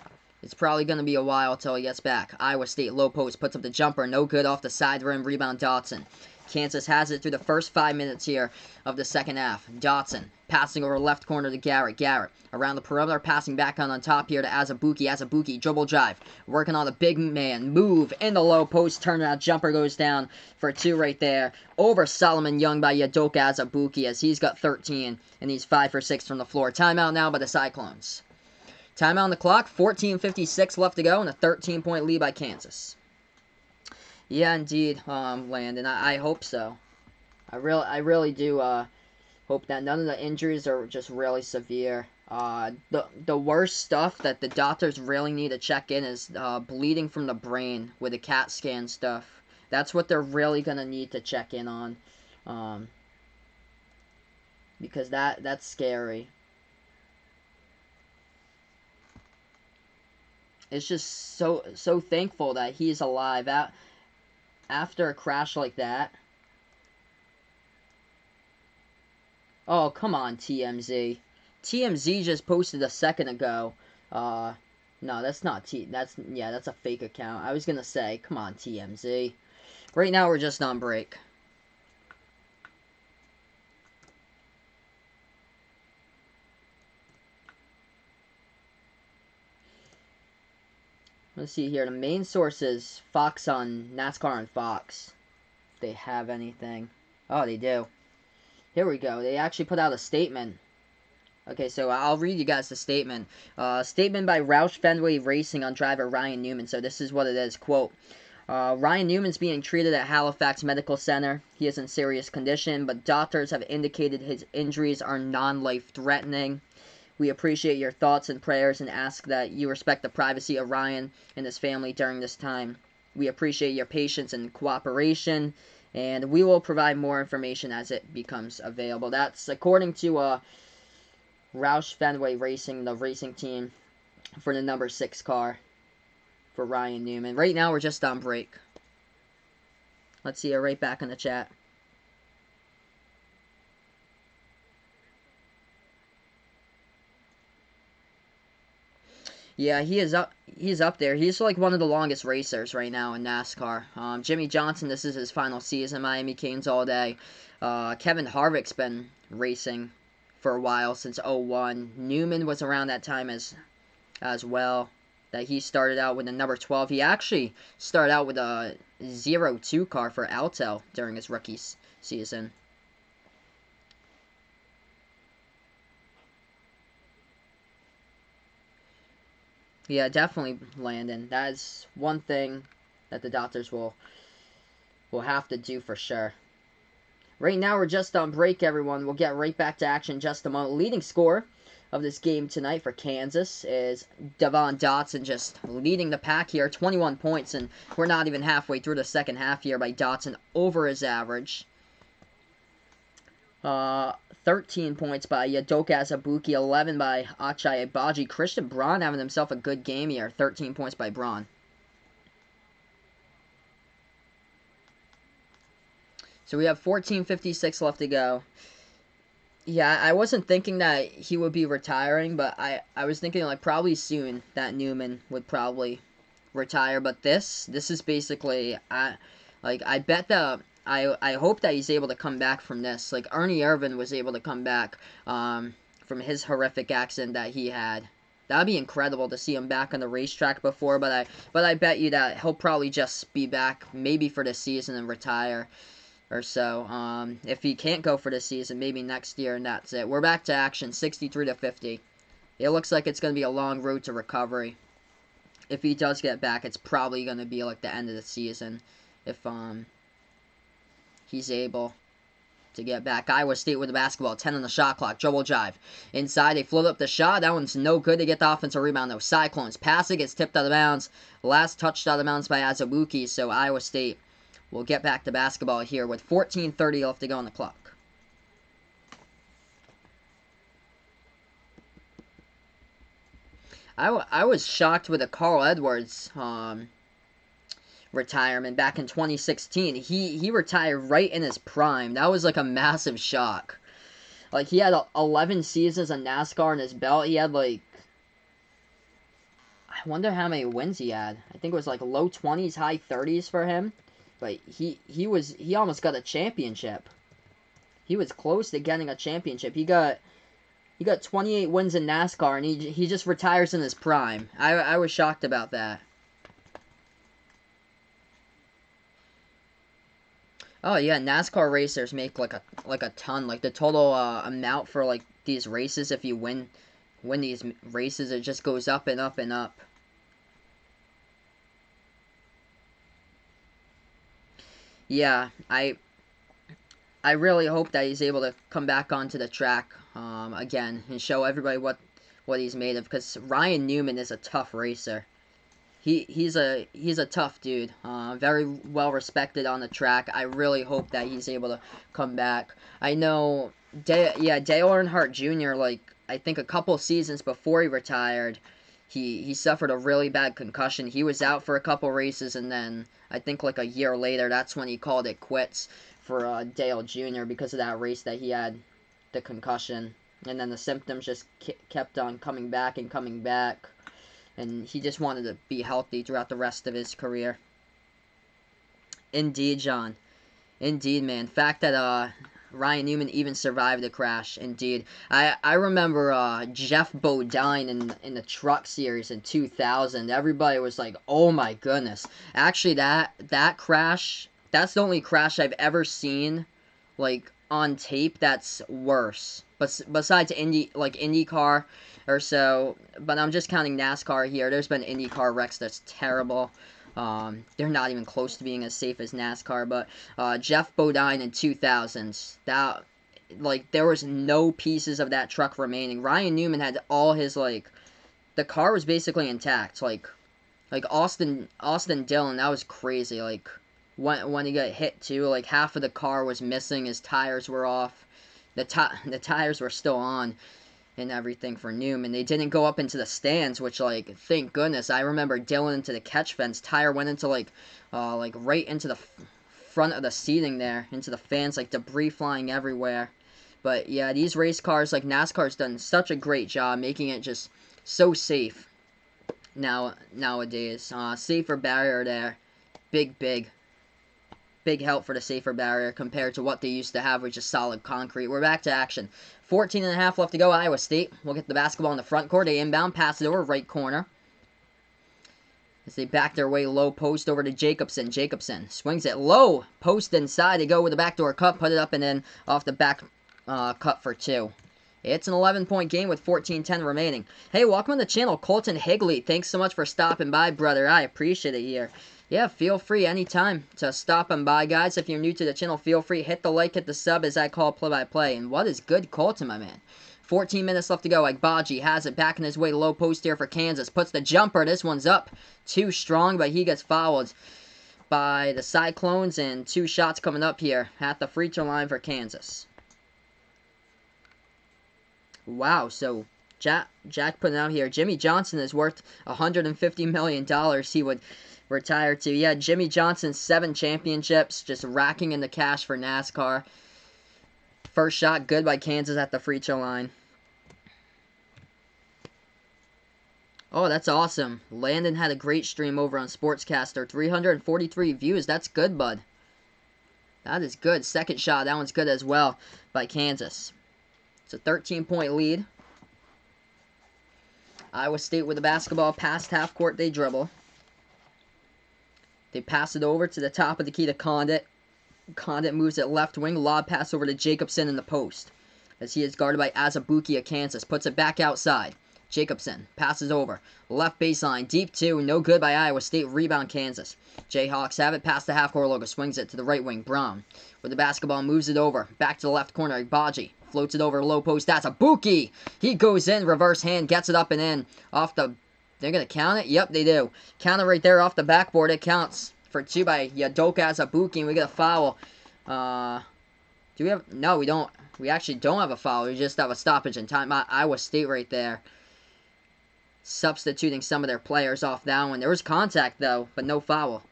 It's probably going to be a while till he gets back. Iowa State low post puts up the jumper. No good off the side rim. Rebound Dotson. Kansas has it through the first 5 minutes here of the second half. Dotson passing over left corner to Garrett. Garrett around the perimeter, passing back on top here to Azubuike. Azubuike, dribble drive. Working on the big man. Move in the low post. Turnaround jumper goes down for 2 right there. Over Solomon Young by Udoka Azubuike as he's got 13. And he's 5 for 6 from the floor. Timeout now by the Cyclones. Timeout on the clock, 14:56 left to go, and a 13-point lead by Kansas. Yeah, indeed, Landon. I hope so. I really do hope that none of the injuries are just really severe. The worst stuff that the doctors really need to check in is bleeding from the brain with the CAT scan stuff. That's what they're really gonna need to check in on, because that's scary. It's just so thankful that he's alive after a crash like that. Oh, come on, TMZ. TMZ just posted a second ago. No, that's not that's a fake account. I was gonna say, come on, TMZ. Right now we're just on break. Let's see here. The main source is Fox on NASCAR and Fox. If they have anything. Oh, they do. Here we go. They actually put out a statement. Okay, so I'll read you guys the statement. Statement by Roush Fenway Racing on driver Ryan Newman. So this is what it is. Quote, Ryan Newman's being treated at Halifax Medical Center. He is in serious condition, but doctors have indicated his injuries are non-life-threatening. We appreciate your thoughts and prayers and ask that you respect the privacy of Ryan and his family during this time. We appreciate your patience and cooperation, and we will provide more information as it becomes available. That's according to Roush Fenway Racing, the racing team for the number 6 car for Ryan Newman. Right now, we're just on break. Let's see you right back in the chat. Yeah, he's up there. He's like one of the longest racers right now in NASCAR. Jimmy Johnson, this is his final season. Miami Canes all day. Kevin Harvick's been racing for a while, since 01. Newman was around that time as well. That he started out with the number 12. He actually started out with a 02 car for Altel during his rookie season. Yeah, definitely, Landon. That is one thing that the doctors will have to do for sure. Right now, we're just on break, everyone. We'll get right back to action in just a moment. Leading scorer of this game tonight for Kansas is Devon Dotson, just leading the pack here. 21 points, and we're not even halfway through the second half here by Dotson, over his average. 13 points by Udoka Azubuike, 11 by Ochai Agbaji. Christian Braun having himself a good game here. 13 points by Braun. So we have 14:56 left to go. Yeah, I wasn't thinking that he would be retiring, but I was thinking like probably soon that Newman would probably retire. But this is basically I bet that I hope that he's able to come back from this. Like Ernie Irvan was able to come back from his horrific accident that he had. That'd be incredible to see him back on the racetrack before. But I bet you that he'll probably just be back maybe for this season and retire or so. If he can't go for this season, maybe next year, and that's it. We're back to action, 63-50. It looks like it's going to be a long road to recovery. If he does get back, it's probably going to be like the end of the season. If he's able to get back. Iowa State with the basketball. 10 on the shot clock. Dribble drive. Inside, they float up the shot. That one's no good to get the offensive rebound, though. Cyclones. Pass it gets tipped out of bounds. Last touched out of bounds by Azubuike, so Iowa State will get back to basketball here with 14:30 left to go on the clock. I was shocked with the Carl Edwards retirement back in 2016. He retired right in his prime. That was like a massive shock. Like, he had 11 seasons of NASCAR in his belt. He had like, I wonder how many wins he had. I think it was like low 20s, high 30s for him. But he almost got a championship. He was close to getting a championship. He got 28 wins in NASCAR, and he just retires in his prime. I was shocked about that. Oh yeah, NASCAR racers make like a ton. Like the total amount for like these races, if you win these races, it just goes up and up and up. Yeah, I really hope that he's able to come back onto the track again and show everybody what he's made of. Because Ryan Newman is a tough racer. He's a tough dude. Very well respected on the track. I really hope that he's able to come back. I know, Dale Earnhardt Jr. Like, I think a couple seasons before he retired, he suffered a really bad concussion. He was out for a couple races, and then I think like a year later, that's when he called it quits for Dale Jr. because of that race that he had the concussion, and then the symptoms just kept on coming back and coming back. And he just wanted to be healthy throughout the rest of his career. Indeed, John. Indeed, man. Fact that Ryan Newman even survived the crash. Indeed. I remember Jeff Bodine in the Truck Series in 2000. Everybody was like, oh my goodness. Actually, that crash, that's the only crash I've ever seen, like, on tape that's worse. But besides IndyCar or so, but I'm just counting NASCAR here. There's been IndyCar wrecks that's terrible. They're not even close to being as safe as NASCAR. But Jeff Bodine in 2000s, that, like, there was no pieces of that truck remaining. Ryan Newman had all his, like, the car was basically intact. Like Austin Dillon, that was crazy. Like, when he got hit too, like half of the car was missing. His tires were off. The tires were still on and everything for Newman. They didn't go up into the stands, which, like, thank goodness. I remember Dillon into the catch fence. Tire went into like right into the front of the seating there, into the fans, like debris flying everywhere. But yeah, these race cars, like NASCAR's done such a great job making it just so safe nowadays. Safer barrier there, big help for the safer barrier compared to what they used to have, which is solid concrete. We're back to action. 14.5 left to go. Iowa State will get the basketball in the front court. They inbound, pass it over, right corner. As they back their way low post over to Jacobson. Jacobson swings it low. Post inside. They go with the backdoor cut, put it up and in off the back cut for two. It's an 11-point game with 14:10 remaining. Hey, welcome to the channel, Colton Higley. Thanks so much for stopping by, brother. I appreciate it here. Yeah, feel free anytime to stop on by, guys. If you're new to the channel, feel free. Hit the like, hit the sub as I call play-by-play. And what is good, Colton, my man? 14 minutes left to go. Agbaji has it back in his way. Low post here for Kansas. Puts the jumper. This one's up. Too strong, but he gets fouled by the Cyclones. And 2 shots coming up here at the free throw line for Kansas. Wow, so Jack put it out here. Jimmy Johnson is worth $150 million. He would retire to. Yeah, Jimmy Johnson, 7 championships, just racking in the cash for NASCAR. First shot, good by Kansas at the free throw line. Oh, that's awesome. Landon had a great stream over on Sportscaster. 343 views. That's good, bud. That is good. Second shot, that one's good as well by Kansas. It's a 13-point lead. Iowa State with the basketball past half court. They dribble. They pass it over to the top of the key to Condit. Condit moves it left wing. Lob pass over to Jacobson in the post. As he is guarded by Azubuike of Kansas. Puts it back outside. Jacobson passes over. Left baseline. Deep 2. No good by Iowa State. Rebound Kansas. Jayhawks have it past the half-court logo. Swings it to the right wing. Brown with the basketball. Moves it over. Back to the left corner. Agbaji floats it over low post. That's a Buki. He goes in. Reverse hand. Gets it up and in. Off the... They're going to count it? Yep, they do. Count it right there off the backboard. It counts for 2 by Udoka Azubuike. And we get a foul. Do we have... No, we don't. We actually don't have a foul. We just have a stoppage in time. Iowa State right there. Substituting some of their players off that one. There was contact, though, but no foul.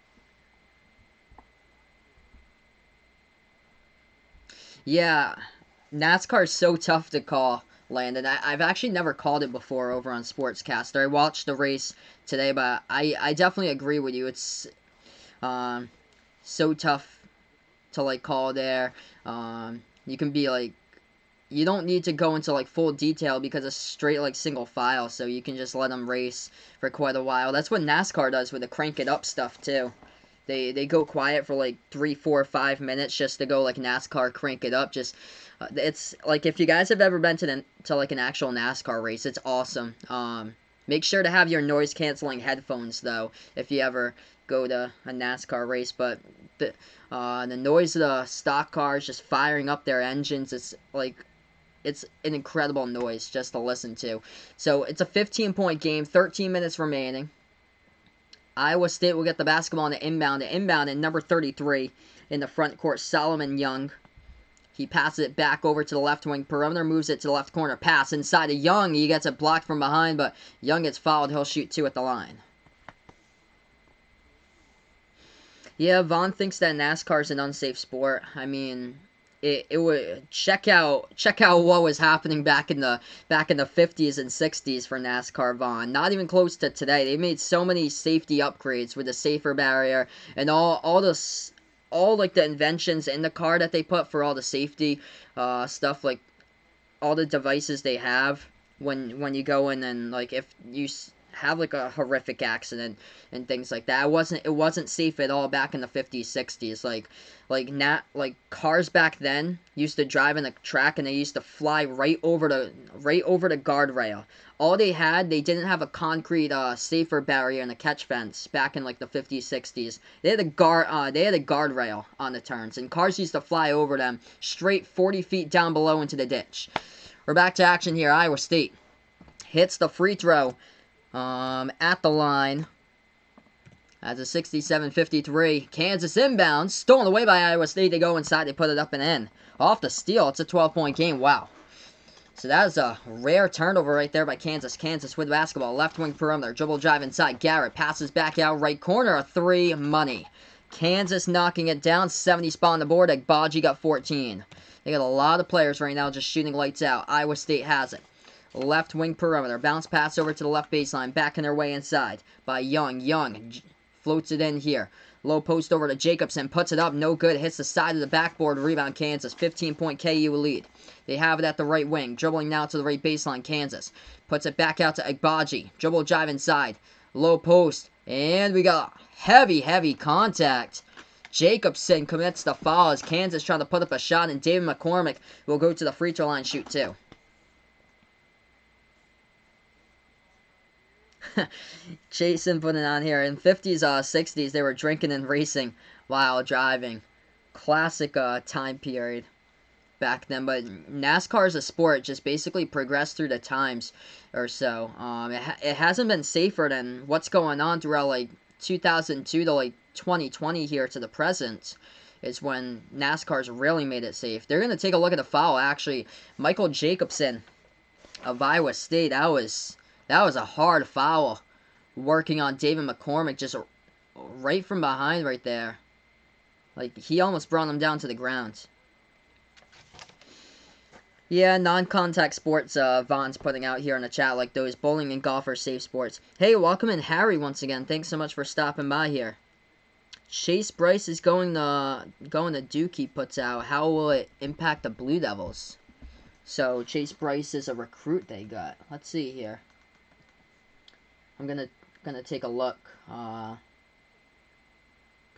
Yeah, NASCAR is so tough to call, Landon. I've actually never called it before over on Sportscaster. I watched the race today, but I definitely agree with you. It's so tough to, like, call there. You can be, like, you don't need to go into, like, full detail because it's straight, like, single file, so you can just let them race for quite a while. That's what NASCAR does with the crank it up stuff, too. They go quiet for, like, 3, 4, 5 minutes just to go, like, NASCAR crank it up. Just, it's, like, if you guys have ever been to like, an actual NASCAR race, it's awesome. Make sure to have your noise-canceling headphones, though, if you ever go to a NASCAR race, but the noise of the stock cars just firing up their engines, it's, like... It's an incredible noise just to listen to. So, it's a 15-point game, 13 minutes remaining. Iowa State will get the basketball on the inbound. The inbound in number 33 in the front court, Solomon Young. He passes it back over to the left wing. Perimeter moves it to the left corner. Pass inside to Young. He gets it blocked from behind, but Young gets fouled. He'll shoot 2 at the line. Yeah, Vaughn thinks that NASCAR is an unsafe sport. I mean... It would check out what was happening back in the 50s and 60s for NASCAR, Vaughn. Not even close to today. They made so many safety upgrades with the safer barrier and all like the inventions in the car that they put for all the safety stuff, like all the devices they have when you go in, and like if you have like a horrific accident and things like that. It wasn't safe at all back in the 50s, 60s. Like cars back then used to drive in the track and they used to fly right over the guardrail. All they didn't have a concrete safer barrier and a catch fence back in like the 50s, 60s. They had a guardrail on the turns, and cars used to fly over them straight 40 feet down below into the ditch. We're back to action here. Iowa State hits the free throw at the line. That's a 67-53. Kansas inbounds. Stolen away by Iowa State. They go inside. They put it up and in. Off the steal. It's a 12-point game. Wow. So that is a rare turnover right there by Kansas. Kansas with basketball. Left wing perimeter. Dribble drive inside. Garrett passes back out right corner. A 3. Money. Kansas knocking it down. 70 spot on the board. Agbaji got 14. They got a lot of players right now just shooting lights out. Iowa State has it. Left wing perimeter. Bounce pass over to the left baseline. Backing their way inside by Young. Young floats it in here. Low post over to Jacobson. Puts it up. No good. Hits the side of the backboard. Rebound Kansas. 15-point KU lead. They have it at the right wing. Dribbling now to the right baseline. Kansas. Puts it back out to Agbaji. Dribble drive inside. Low post. And we got heavy contact. Jacobson commits the foul as Kansas trying to put up a shot. And David McCormick will go to the free throw line shoot too. Jason put it on here. In 50s, 60s, they were drinking and racing while driving. Classic time period back then. But NASCAR as a sport just basically progressed through the times or so. It hasn't been safer than what's going on throughout like 2002 to like 2020 here to the present. Is when NASCAR's really made it safe. They're going to take a look at the foul, actually. Michael Jacobson of Iowa State, that was a hard foul. Working on David McCormick just right from behind right there. Like, he almost brought him down to the ground. Yeah, non-contact sports Vaughn's putting out here in the chat, like those bowling and golf are safe sports. Hey, welcome in Harry once again. Thanks so much for stopping by here. Chase Bryce is going to Duke, he puts out. How will it impact the Blue Devils? So, Chase Bryce is a recruit they got. Let's see here. I'm gonna take a look.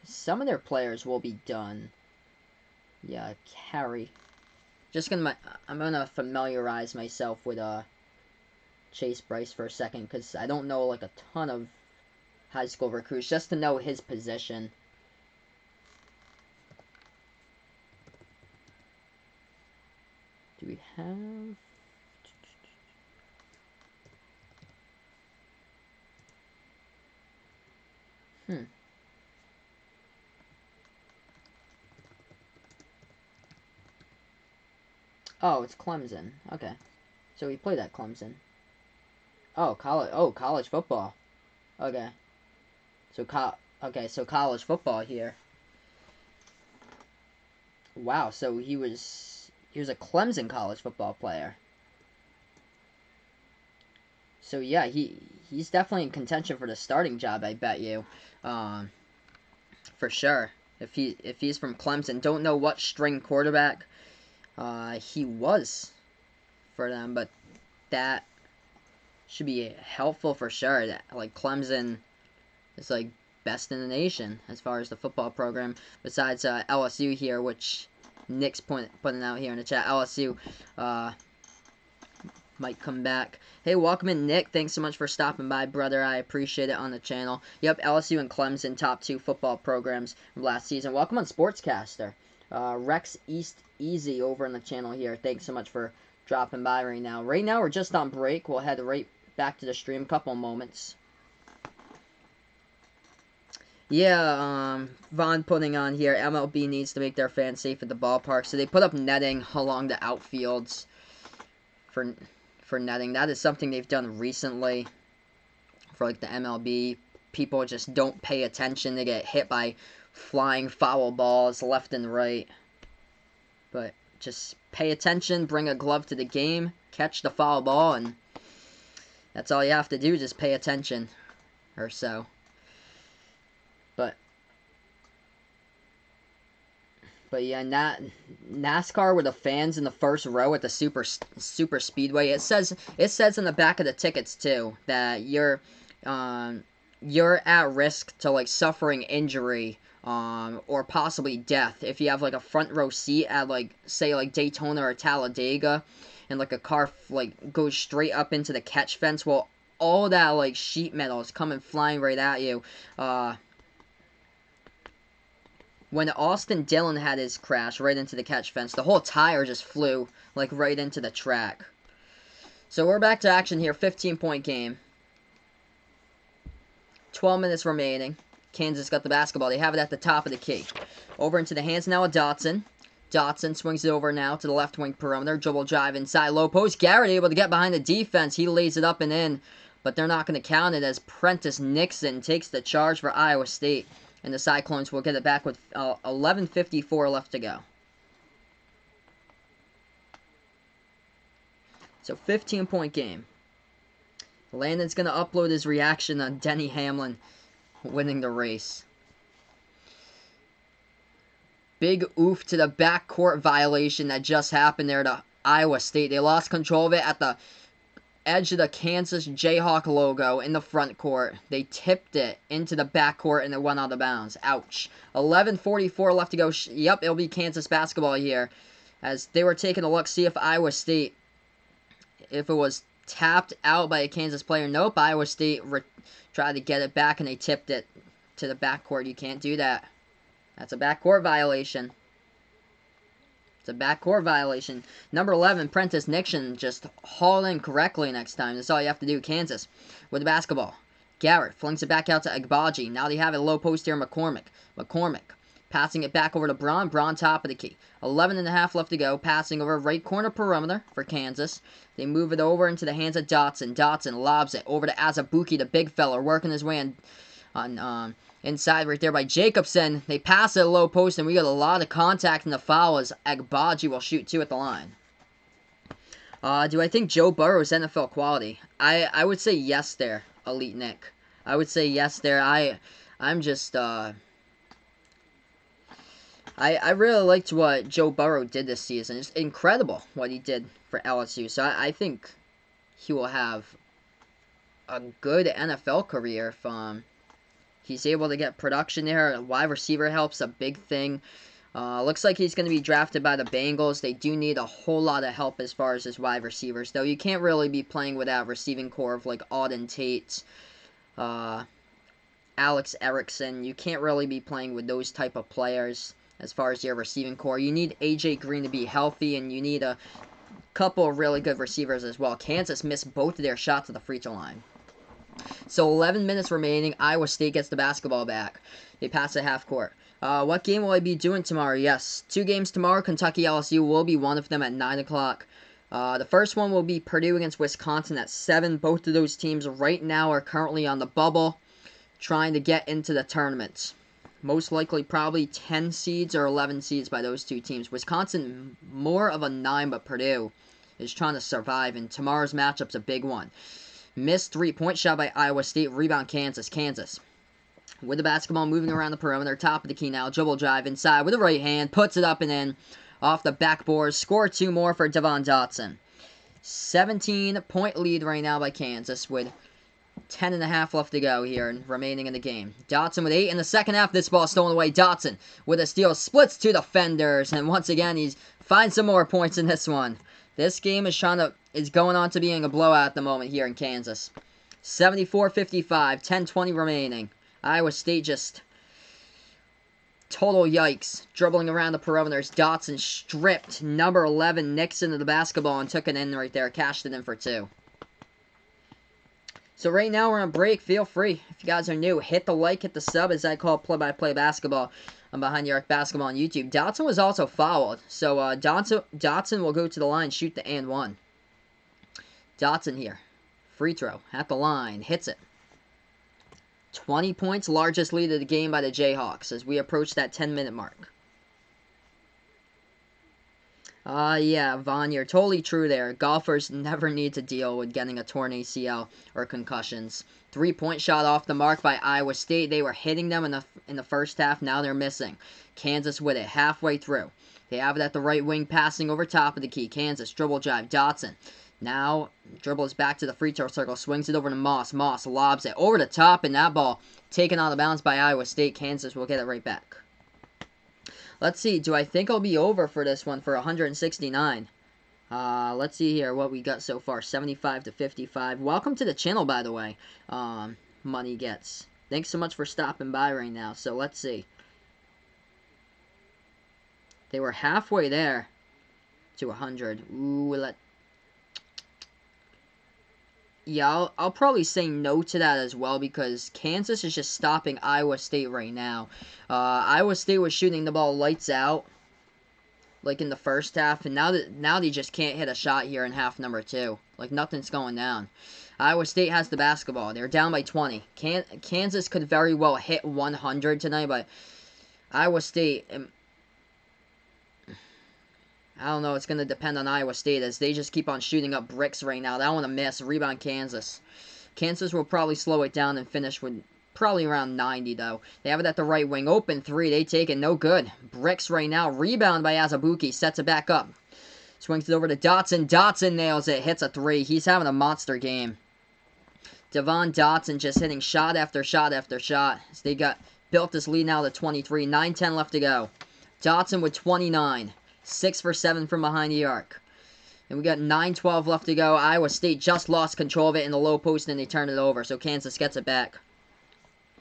Some of their players will be done. Yeah, Harry. I'm gonna familiarize myself with Chase Bryce for a second because I don't know like a ton of high school recruits just to know his position. Do we have... Oh, it's Clemson. Okay. So he played at Clemson. Oh, college football. Okay. So college football here. Wow, so he was a Clemson college football player. So yeah, he's definitely in contention for the starting job, I bet you. For sure. If he's from Clemson, don't know what string quarterback he was for them, but that should be helpful for sure. That like Clemson is like best in the nation as far as the football program, besides LSU here, which Nick's putting out here in the chat. LSU might come back. Hey, welcome in, Nick. Thanks so much for stopping by, brother. I appreciate it on the channel. Yep, LSU and Clemson, top 2 football programs from last season. Welcome on Sportscaster. Rex East Easy over on the channel here. Thanks so much for dropping by right now. Right now, we're just on break. We'll head right back to the stream. Couple moments. Yeah, Vaughn putting on here, MLB needs to make their fans safe at the ballpark. So they put up netting along the outfields for netting. That is something they've done recently for like the MLB. People just don't pay attention. They get hit by flying foul balls left and right. But just pay attention, bring a glove to the game, catch the foul ball, and that's all you have to do, just pay attention or so. But yeah, NASCAR with the fans in the first row at the super speedway. It says in the back of the tickets too that you're at risk to like suffering injury or possibly death if you have like a front row seat at like say like Daytona or Talladega, and like a car like goes straight up into the catch fence. Well, all that like sheet metal is coming flying right at you. When Austin Dillon had his crash right into the catch fence, the whole tire just flew, like, right into the track. So we're back to action here, 15-point game. 12 minutes remaining. Kansas got the basketball. They have it at the top of the key. Over into the hands now of Dotson. Dotson swings it over now to the left wing perimeter. Dribble drive inside, low post. Garrett able to get behind the defense. He lays it up and in, but they're not going to count it as Prentice Nixon takes the charge for Iowa State. And the Cyclones will get it back with 11:54 left to go. So 15-point game. Landon's going to upload his reaction on Denny Hamlin winning the race. Big oof to the backcourt violation that just happened there to Iowa State. They lost control of it at the edge of the Kansas Jayhawk logo in the front court. They tipped it into the backcourt and it went out of bounds. Ouch. 11:44 left to go. Yep, it'll be Kansas basketball here. As they were taking a look, see if Iowa State, if it was tapped out by a Kansas player. Nope, Iowa State tried to get it back and they tipped it to the backcourt. You can't do that. That's a backcourt violation. It's a backcourt violation. Number 11, Prentice Nixon, just haul in correctly next time. That's all you have to do. Kansas with the basketball. Garrett flings it back out to Agbaji. Now they have it low post here, McCormick. McCormick passing it back over to Braun. Braun top of the key. 11.5 left to go. Passing over right corner perimeter for Kansas. They move it over into the hands of Dotson. Dotson lobs it over to Azubuike, the big fella, working his way on inside right there by Jacobson. They pass it low post, and we got a lot of contact in the foul as Agbaji will shoot 2 at the line. Do I think Joe Burrow is NFL quality? I would say yes there, Elite Nick. I would say yes there. I'm just I really liked what Joe Burrow did this season. It's incredible what he did for LSU. So I think he will have a good NFL career if he's able to get production there. Wide receiver help's a big thing. Looks like he's going to be drafted by the Bengals. They do need a whole lot of help as far as his wide receivers, though. You can't really be playing without receiving core of like Auden Tate, Alex Erickson. You can't really be playing with those type of players as far as your receiving core. You need A.J. Green to be healthy, and you need a couple of really good receivers as well. Kansas missed both of their shots at the free throw line. So 11 minutes remaining. Iowa State gets the basketball back. They pass at half court. What game will I be doing tomorrow? Yes, 2 games tomorrow. Kentucky LSU will be one of them at 9 o'clock. The first one will be Purdue against Wisconsin at 7. Both of those teams right now are currently on the bubble, trying to get into the tournament. Most likely probably 10 seeds or 11 seeds by those two teams. Wisconsin more of a 9, but Purdue is trying to survive, and tomorrow's matchup's a big one. Missed 3-point shot by Iowa State. Rebound Kansas. Kansas with the basketball moving around the perimeter. Top of the key now. Dribble drive inside with the right hand. Puts it up and in. Off the backboard. Score 2 more for Devon Dotson. 17-point lead right now by Kansas with 10.5 left to go here and remaining in the game. Dotson with 8 in the second half. This ball stolen away. Dotson with a steal. Splits 2 defenders. And once again, he finds some more points in this one. This game is going on to being a blowout at the moment here in Kansas. 74-55, 10-20 remaining. Iowa State just total yikes. Dribbling around the perimeters. Dotson stripped number 11 Nixon of the basketball and took it in right there. Cashed it in for 2. So right now we're on break. Feel free, if you guys are new, hit the like, hit the sub, as I call play-by-play basketball. I'm Behind the Arc Basketball on YouTube. Dotson was also fouled. So Dotson will go to the line, shoot the and 1. Dotson here. Free throw at the line. Hits it. 20 points, largest lead of the game by the Jayhawks as we approach that 10-minute mark. Yeah, Vaughn, you're totally true there. Golfers never need to deal with getting a torn ACL or concussions. 3-point shot off the mark by Iowa State. They were hitting them in the first half. Now they're missing. Kansas with it halfway through. They have it at the right wing, passing over top of the key. Kansas dribble drive. Dotson now dribbles back to the free throw circle. Swings it over to Moss. Moss lobs it over the top, and that ball taken out of bounds by Iowa State. Kansas will get it right back. Let's see. Do I think I'll be over for this one for 169? Let's see here what we got so far. 75-55. Welcome to the channel, by the way. Money Gets. Thanks so much for stopping by right now. So let's see. They were halfway there to 100. Ooh, yeah, I'll probably say no to that as well because Kansas is just stopping Iowa State right now. Iowa State was shooting the ball lights out, like in the first half, and now they just can't hit a shot here in half number 2. Like nothing's going down. Iowa State has the basketball. They're down by 20. Kansas could very well hit 100 tonight, but Iowa State, I don't know. It's going to depend on Iowa State as they just keep on shooting up bricks right now. That one a miss. Rebound Kansas. Kansas will probably slow it down and finish with probably around 90, though. They have it at the right wing. Open 3. They take it. No good. Bricks right now. Rebound by Azubuike. Sets it back up. Swings it over to Dotson. Dotson nails it. Hits a 3. He's having a monster game. Devon Dotson just hitting shot after shot after shot. As they built this lead now to 23. 9-10 left to go. Dotson with 29. 6 for 7 from behind the arc. And we got 9-12 left to go. Iowa State just lost control of it in the low post and they turn it over. So Kansas gets it back.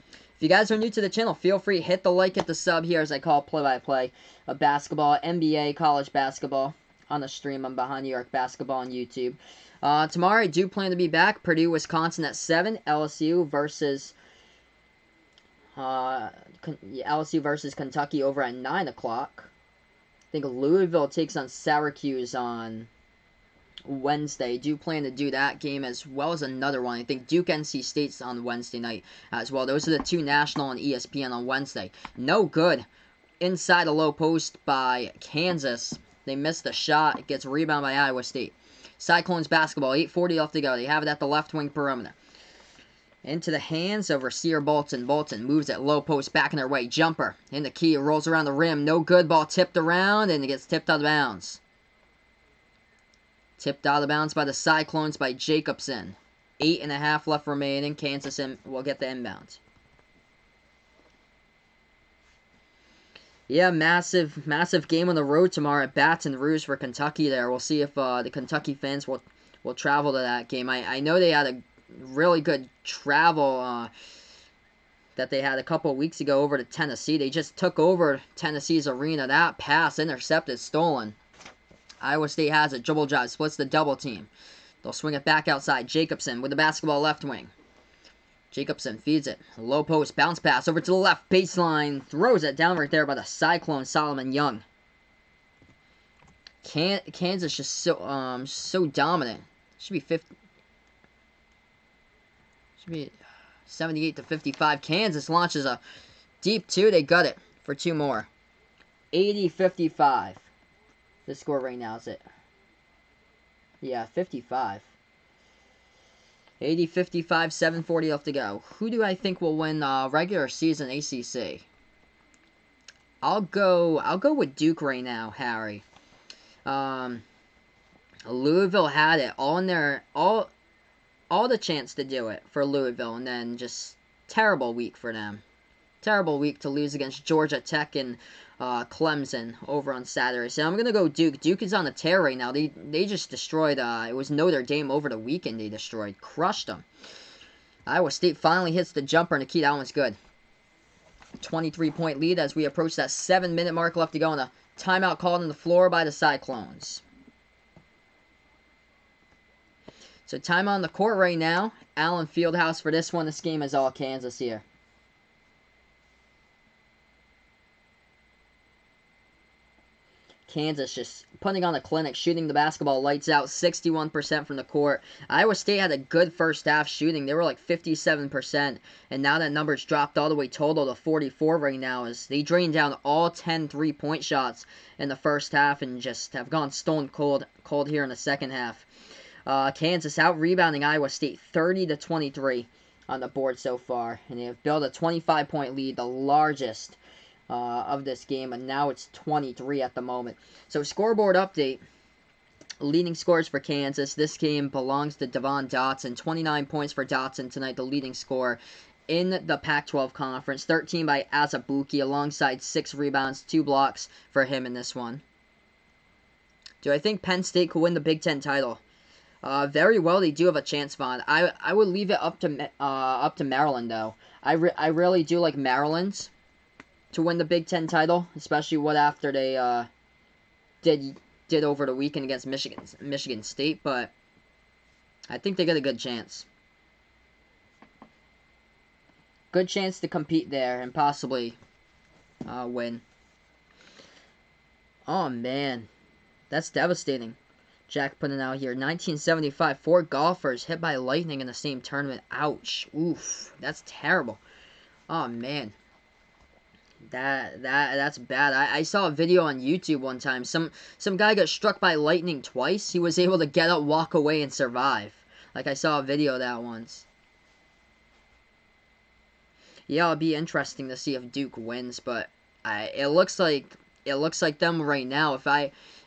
If you guys are new to the channel, feel free to hit the like, hit the sub here as I call play-by-play of basketball, NBA, college basketball on the stream. I'm Behind the Arc Basketball on YouTube. Tomorrow I do plan to be back. Purdue, Wisconsin at 7. LSU versus Kentucky over at 9 o'clock. I think Louisville takes on Syracuse on Wednesday. Do plan to do that game as well as another one. I think Duke NC State's on Wednesday night as well. Those are the 2 national on ESPN on Wednesday. No good. Inside a low post by Kansas. They missed the shot. It gets a rebound by Iowa State. Cyclones basketball. 8:40 left to go. They have it at the left wing perimeter. Into the hands of Rasir Bolton. Bolton moves at low post, back in their way. Jumper in the key, rolls around the rim. No good. Ball tipped around, and it gets tipped out of bounds. Tipped out of bounds by the Cyclones by Jacobson. 8.5 left remaining. Kansas will get the inbound. Yeah, massive game on the road tomorrow at Baton Rouge for Kentucky there. We'll see if the Kentucky fans will travel to that game. I know they had a really good travel that they had a couple of weeks ago over to Tennessee. They just took over Tennessee's arena. That pass intercepted, stolen. Iowa State has a dribble drive, splits the double team. They'll swing it back outside. Jacobson with the basketball left wing. Jacobson feeds it. Low post, bounce pass over to the left baseline. Throws it down right there by the Cyclone, Solomon Young. Kansas just so dominant. Should be 78 to 55. Kansas launches a deep two. They got it for two more. 80-55. The score right now is it? Yeah, 55. 80-55, 7:40 left to go. Who do I think will win regular season ACC? I'll go with Duke right now, Harry. Louisville had it all in their all the chance to do it for Louisville, and then just terrible week for them. Terrible week to lose against Georgia Tech and Clemson over on Saturday. So I'm gonna go Duke. Duke is on a tear right now. They just destroyed. It was Notre Dame over the weekend. They destroyed, crushed them. Iowa State finally hits the jumper, and the key. That one's good. 23-point lead as we approach that 7-minute mark left to go, and a timeout called on the floor by the Cyclones. So time on the court right now. Allen Fieldhouse for this one. This game is all Kansas here. Kansas just putting on a clinic, shooting the basketball lights out, 61% from the court. Iowa State had a good first half shooting. They were like 57%, and now that number's dropped all the way total to 44 right now as they drained down all 10 3-point shots in the first half and just have gone stone cold here in the second half. Kansas out-rebounding Iowa State 30-23 on the board so far, and they have built a 25-point lead, the largest of this game, and now it's 23 at the moment. So scoreboard update. Leading scores for Kansas. This game belongs to Devon Dotson. 29 points for Dotson tonight, the leading scorer in the Pac-12 conference. 13 by Azubuike alongside 6 rebounds, 2 blocks for him in this one. Do I think Penn State could win the Big Ten title? Very well, they do have a chance, Vaughn. I would leave it up to Maryland, though. I really do like Maryland's to win the Big Ten title, especially what after they did over the weekend against Michigan State, but I think they got a good chance. Good chance to compete there and possibly win. Oh, man. That's devastating. Jack putting out here. 1975, 4 golfers hit by lightning in the same tournament. Ouch. Oof. That's terrible. Oh, man. That's bad. I saw a video on YouTube one time. Some guy got struck by lightning twice. He was able to get up, walk away, and survive. Like, I saw a video of that once. Yeah, it'll be interesting to see if Duke wins, but it looks like them right now.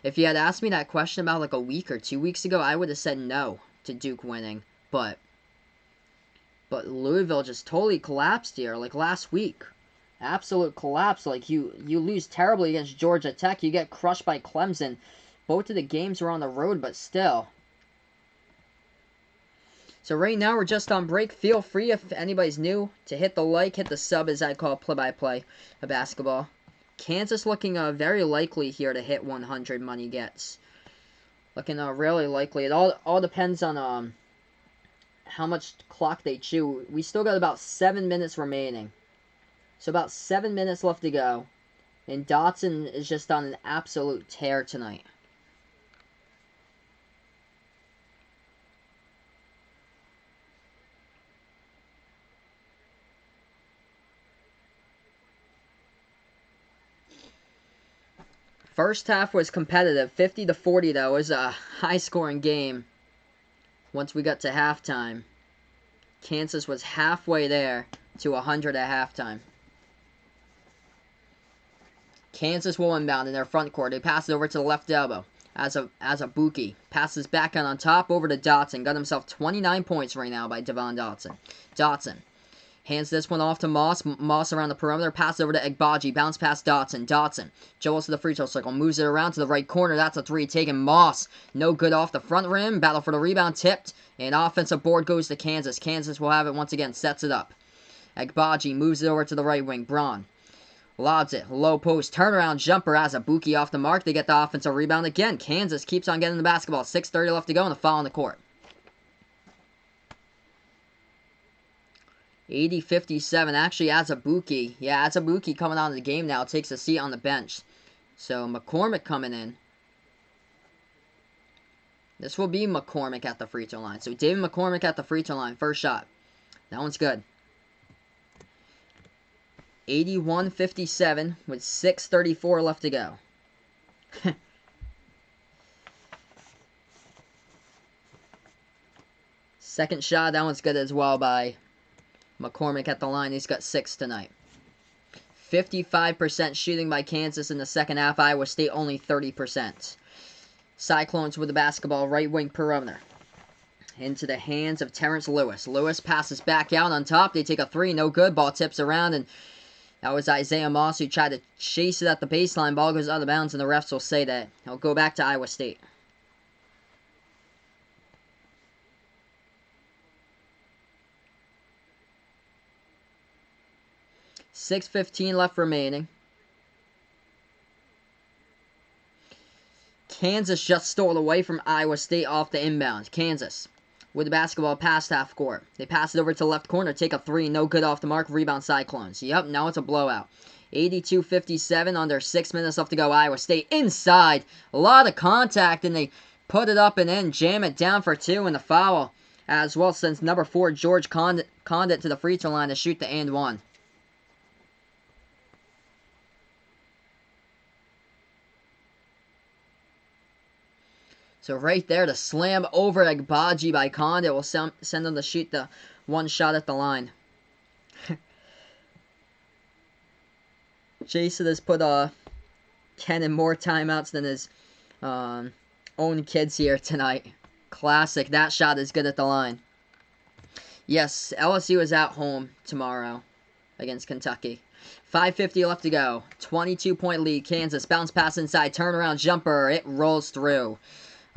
If you had asked me that question about like a week or 2 weeks ago, I would have said no to Duke winning. But Louisville just totally collapsed here, like last week. Absolute collapse. Like you lose terribly against Georgia Tech. You get crushed by Clemson. Both of the games were on the road, but still. So right now we're just on break. Feel free if anybody's new to hit the like, hit the sub as I call play-by-play of basketball. Kansas looking very likely here to hit 100 money gets. Looking really likely. It all depends on how much clock they chew. We still got about 7 minutes remaining. So about 7 minutes left to go. And Dotson is just on an absolute tear tonight. First half was competitive. 50-40 though. It was a high-scoring game. Once we got to halftime. Kansas was halfway there to 100 at halftime. Kansas will inbound in their front court. They pass it over to the left elbow. Azubuike passes back on top over to Dotson. Got himself 29 points right now by Devon Dotson. Dotson Hands this one off to Moss. Moss around the perimeter. Pass over to Agbaji. Bounce past Dotson. Dotson dribbles to the free throw circle. Moves it around to the right corner. That's a three taken. Moss. No good off the front rim. Battle for the rebound. Tipped. And offensive board goes to Kansas. Kansas will have it once again. Sets it up. Agbaji moves it over to the right wing. Braun lobs it. Low post. Turnaround jumper as Abuki off the mark. They get the offensive rebound again. Kansas keeps on getting the basketball. 6:30 left to go and a foul on the court. 80-57 actually Azubuike. Yeah, Azubuike coming out of the game now. Takes a seat on the bench. So McCormick coming in. This will be McCormick at the free throw line. So David McCormick at the free throw line. First shot. That one's good. 81-57 with 6:34 left to go. Second shot. That one's good as well by McCormick at the line. He's got 6 tonight. 55% shooting by Kansas in the second half. Iowa State only 30%. Cyclones with the basketball, right wing perimeter. Into the hands of Terrence Lewis. Lewis passes back out on top. They take a three. No good. Ball tips around. And that was Isaiah Moss who tried to chase it at the baseline. Ball goes out of bounds. And the refs will say that he'll go back to Iowa State. .6:15 left remaining. Kansas just stole away from Iowa State off the inbound. Kansas with the basketball past half court. They pass it over to the left corner. Take a three. No good off the mark. Rebound Cyclones. Yep, now it's a blowout. 82-57 under 6 minutes left to go. Iowa State inside. A lot of contact, and they put it up and in. Jam it down for two, and the foul as well, since number 4, George Condit to the free throw line to shoot the and one. So right there, the slam over Agbaji by Condit will send them to shoot the one shot at the line. Jason has put Ken in more timeouts than his own kids here tonight. Classic. That shot is good at the line. Yes, LSU is at home tomorrow against Kentucky. 5:50 left to go. 22-point lead. Kansas bounce pass inside. Turnaround jumper. It rolls through.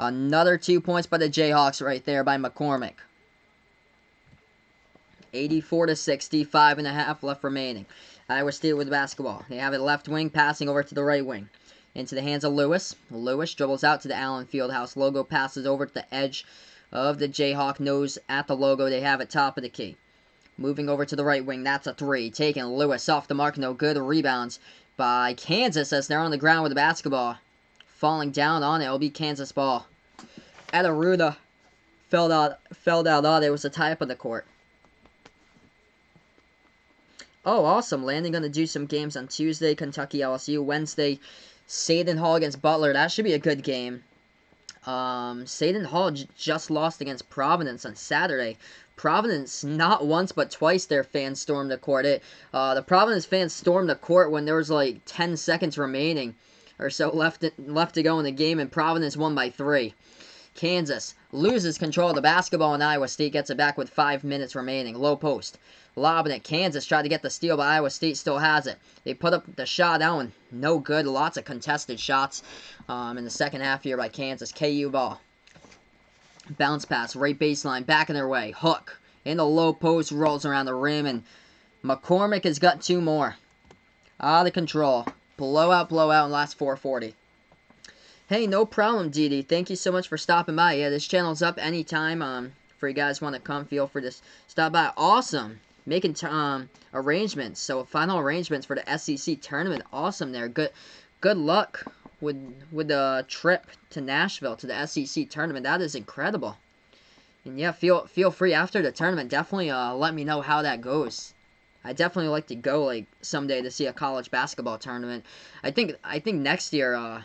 Another 2 points by the Jayhawks right there by McCormick. 84-60, 5.5 left remaining. Iowa State with the basketball. They have it left wing, passing over to the right wing. Into the hands of Lewis. Lewis dribbles out to the Allen Fieldhouse logo, passes over to the edge of the Jayhawk nose at the logo. They have it top of the key. Moving over to the right wing, that's a three. Taking Lewis off the mark, no good. Rebounds by Kansas as they're on the ground with the basketball. Falling down on it, it'll be Kansas ball. Adaruna fell out on it. It was a tie up on the court. Oh, awesome. Landon going to do some games on Tuesday, Kentucky LSU. Wednesday, Seton Hall against Butler. That should be a good game. Seton Hall just lost against Providence on Saturday. Providence, not once but twice their fans stormed the court. The Providence fans stormed the court when there was like 10 seconds remaining or so left to go in the game, and Providence won by 3. Kansas loses control of the basketball, and Iowa State gets it back with 5 minutes remaining. Low post. Lobbing it. Kansas tried to get the steal, but Iowa State still has it. They put up the shot out, and no good. Lots of contested shots in the second half here by Kansas. KU ball. Bounce pass. Right baseline. Back in their way. Hook. In the low post. Rolls around the rim, and McCormick has got 2 more. Out of control. Blowout in last 4:40. Hey, no problem, Didi. Thank you so much for stopping by. Yeah, this channel's up anytime. For you guys want to come, feel free to stop by. Awesome. Making arrangements. So, final arrangements for the SEC tournament. Awesome there. Good luck with the trip to Nashville to the SEC tournament. That is incredible. And yeah, feel free after the tournament. Definitely let me know how that goes. I definitely like to go like someday to see a college basketball tournament. I think next year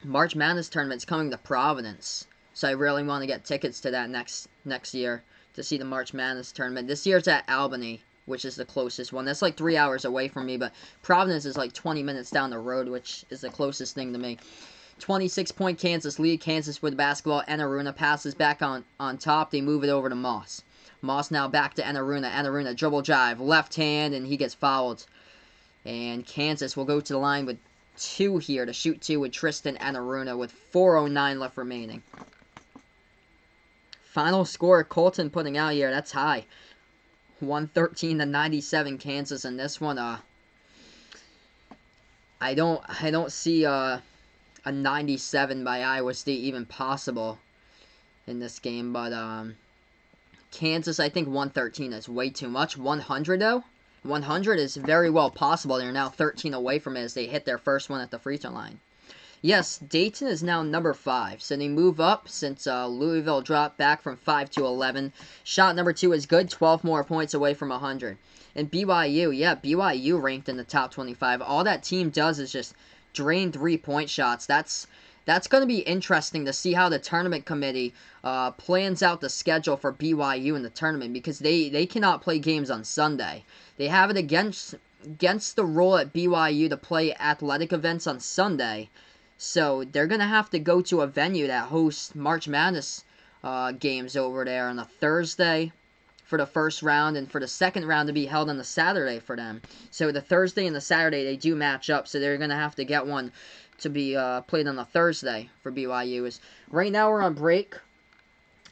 March Madness tournament's coming to Providence, so I really want to get tickets to that next year to see the March Madness tournament. This year's at Albany, which is the closest one. That's like 3 hours away from me, but Providence is like 20 minutes down the road, which is the closest thing to me. 26-point Kansas lead. Kansas with the basketball. Adaruna passes back on top. They move it over to Moss. Moss now back to Enaruna. Enaruna dribble drive, left hand, and he gets fouled. And Kansas will go to the line with 2 here to shoot 2 with Tristan Enaruna with 4:09 left remaining. Final score Colton putting out here, that's high. 113-97 Kansas in this one. I don't see a 97 by Iowa State even possible in this game, but Kansas, I think 113 is way too much. 100 though, 100 is very well possible. They're now 13 away from it as they hit their first one at the free throw line. Yes, Dayton is now number 5, so they move up since Louisville dropped back from 5 to 11. Shot number 2 is good, 12 more points away from 100. And BYU, yeah, BYU ranked in the top 25. All that team does is just drain 3-point shots. That's going to be interesting to see how the tournament committee plans out the schedule for BYU in the tournament, because they cannot play games on Sunday. They have it against the rule at BYU to play athletic events on Sunday. So they're going to have to go to a venue that hosts March Madness games over there on a Thursday for the first round, and for the second round to be held on the Saturday for them. So the Thursday and the Saturday, they do match up, so they're going to have to get one to be played on a Thursday for BYU. Right now we're on break.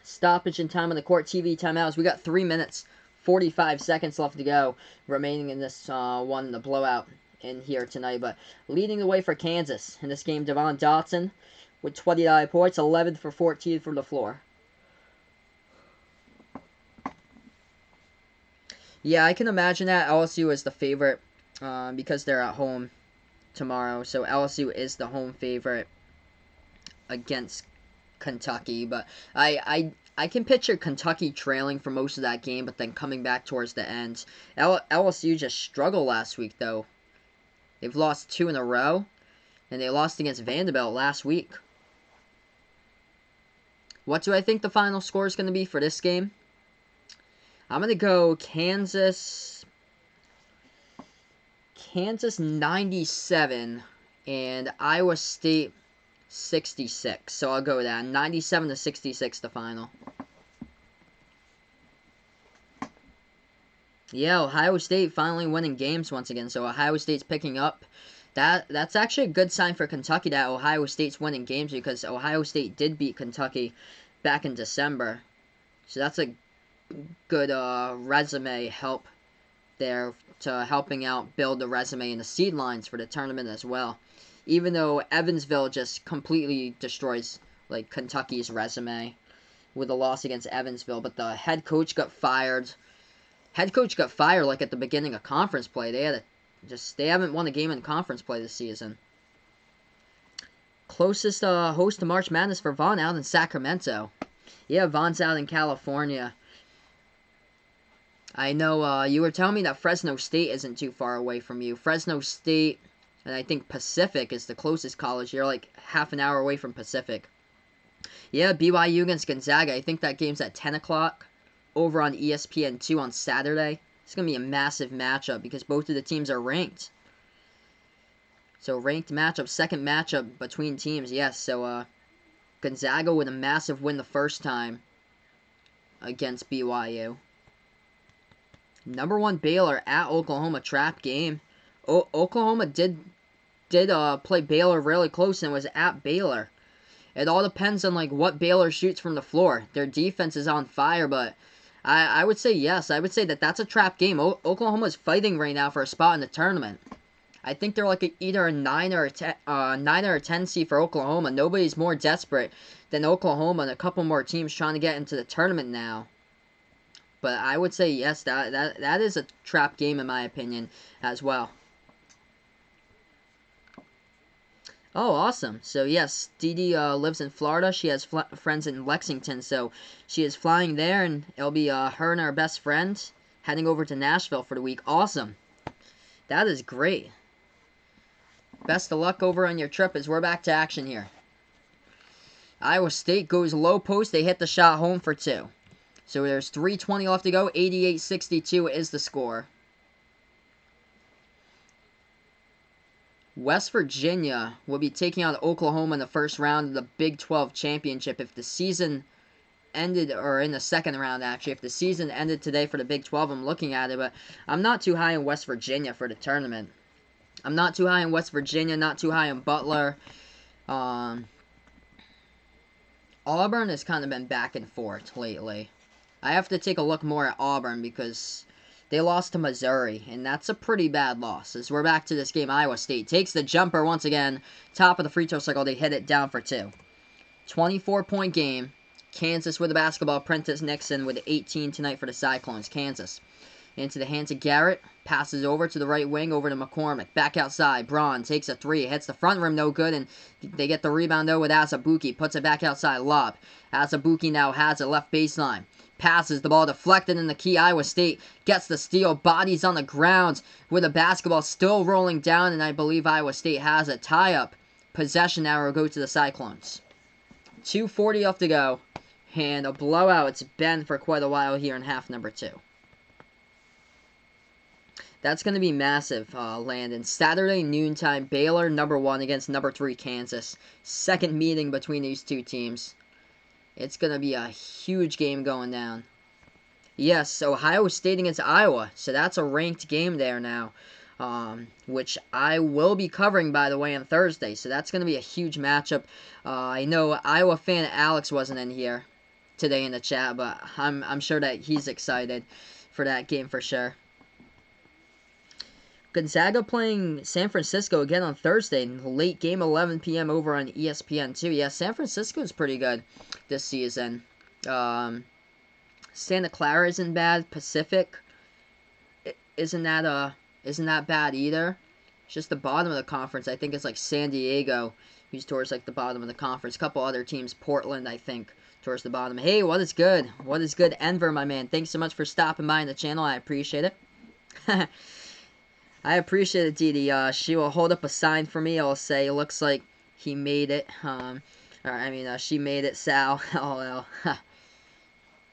Stoppage in time on the court TV timeouts. We got 3 minutes, 45 seconds left to go remaining in this one, the blowout in here tonight. But leading the way for Kansas in this game, Devon Dotson with 29 points, 11 for 14 from the floor. Yeah, I can imagine that. LSU is the favorite because they're at home tomorrow. So LSU is the home favorite against Kentucky. But I can picture Kentucky trailing for most of that game, but then coming back towards the end. LSU just struggled last week, though. They've lost 2 in a row, and they lost against Vanderbilt last week. What do I think the final score is going to be for this game? I'm going to go Kansas 97 and Iowa State 66. So I'll go with that. 97-66 the final. Yeah, Ohio State finally winning games once again. So Ohio State's picking up. That's actually a good sign for Kentucky that Ohio State's winning games, because Ohio State did beat Kentucky back in December. So that's a good resume help there to helping out build the resume and the seed lines for the tournament as well. Even though Evansville just completely destroys like Kentucky's resume with a loss against Evansville, but the head coach got fired. Head coach got fired like at the beginning of conference play. They haven't won a game in conference play this season. Closest host to March Madness for Vaughn out in Sacramento. Yeah, Vaughn's out in California. I know you were telling me that Fresno State isn't too far away from you. Fresno State, and I think Pacific is the closest college. You're like half an hour away from Pacific. Yeah, BYU against Gonzaga. I think that game's at 10 o'clock over on ESPN2 on Saturday. It's going to be a massive matchup because both of the teams are ranked. So ranked matchup, second matchup between teams, yes. So Gonzaga with a massive win the first time against BYU. Number 1 Baylor at Oklahoma, trap game. Oklahoma did play Baylor really close and was at Baylor. It all depends on like what Baylor shoots from the floor. Their defense is on fire, but I would say yes. I would say that's a trap game. Oklahoma's fighting right now for a spot in the tournament. I think they're like either a 9 or a 10 seed for Oklahoma. Nobody's more desperate than Oklahoma, and a couple more teams trying to get into the tournament now. But I would say yes, that is a trap game in my opinion as well. Oh, awesome. So yes, Dee Dee lives in Florida. She has friends in Lexington, so she is flying there, and it'll be her and her best friend heading over to Nashville for the week. Awesome. That is great. Best of luck over on your trip as we're back to action here. Iowa State goes low post. They hit the shot home for 2. So there's 3:20 left to go. 88-62 is the score. West Virginia will be taking on Oklahoma in the first round of the Big 12 championship. If the season ended, or in the second round actually, if the season ended today for the Big 12, I'm looking at it, but I'm not too high in West Virginia for the tournament. I'm not too high in West Virginia, not too high in Butler. Auburn has kind of been back and forth lately. I have to take a look more at Auburn because they lost to Missouri, and that's a pretty bad loss. As we're back to this game, Iowa State takes the jumper once again. Top of the free throw circle, they hit it down for 2. 24-point game. Kansas with the basketball. Prentice Nixon with 18 tonight for the Cyclones. Kansas. Into the hands of Garrett. Passes over to the right wing, over to McCormick. Back outside. Braun takes a 3. Hits the front rim, no good, and they get the rebound, though, with Azubuike. Puts it back outside. Lob. Azubuike now has it left baseline. Passes, the ball deflected in the key. Iowa State gets the steal. Bodies on the ground with the basketball still rolling down, and I believe Iowa State has a tie-up. Possession now will go to the Cyclones. 2:40 left to go, and a blowout. It's been for quite a while here in half number 2. That's going to be massive, Landon. Saturday noontime, Baylor #1 against #3 Kansas. Second meeting between these two teams. It's going to be a huge game going down. Yes, Ohio State against Iowa. So that's a ranked game there now. Which I will be covering, by the way, on Thursday. So that's going to be a huge matchup. I know Iowa fan Alex wasn't in here today in the chat, but I'm sure that he's excited for that game for sure. Gonzaga playing San Francisco again on Thursday. Late game, 11 p.m. over on ESPN2. Yeah, San Francisco is pretty good this season. Santa Clara isn't bad. Pacific isn't that bad either. It's just the bottom of the conference. I think it's like San Diego, who's towards like the bottom of the conference. A couple other teams, Portland, I think, towards the bottom. Hey, what is good? What is good, Enver, my man? Thanks so much for stopping by in the channel. I appreciate it. I appreciate it, Didi. She will hold up a sign for me. I'll say, looks like he made it. She made it, Sal. Oh, well.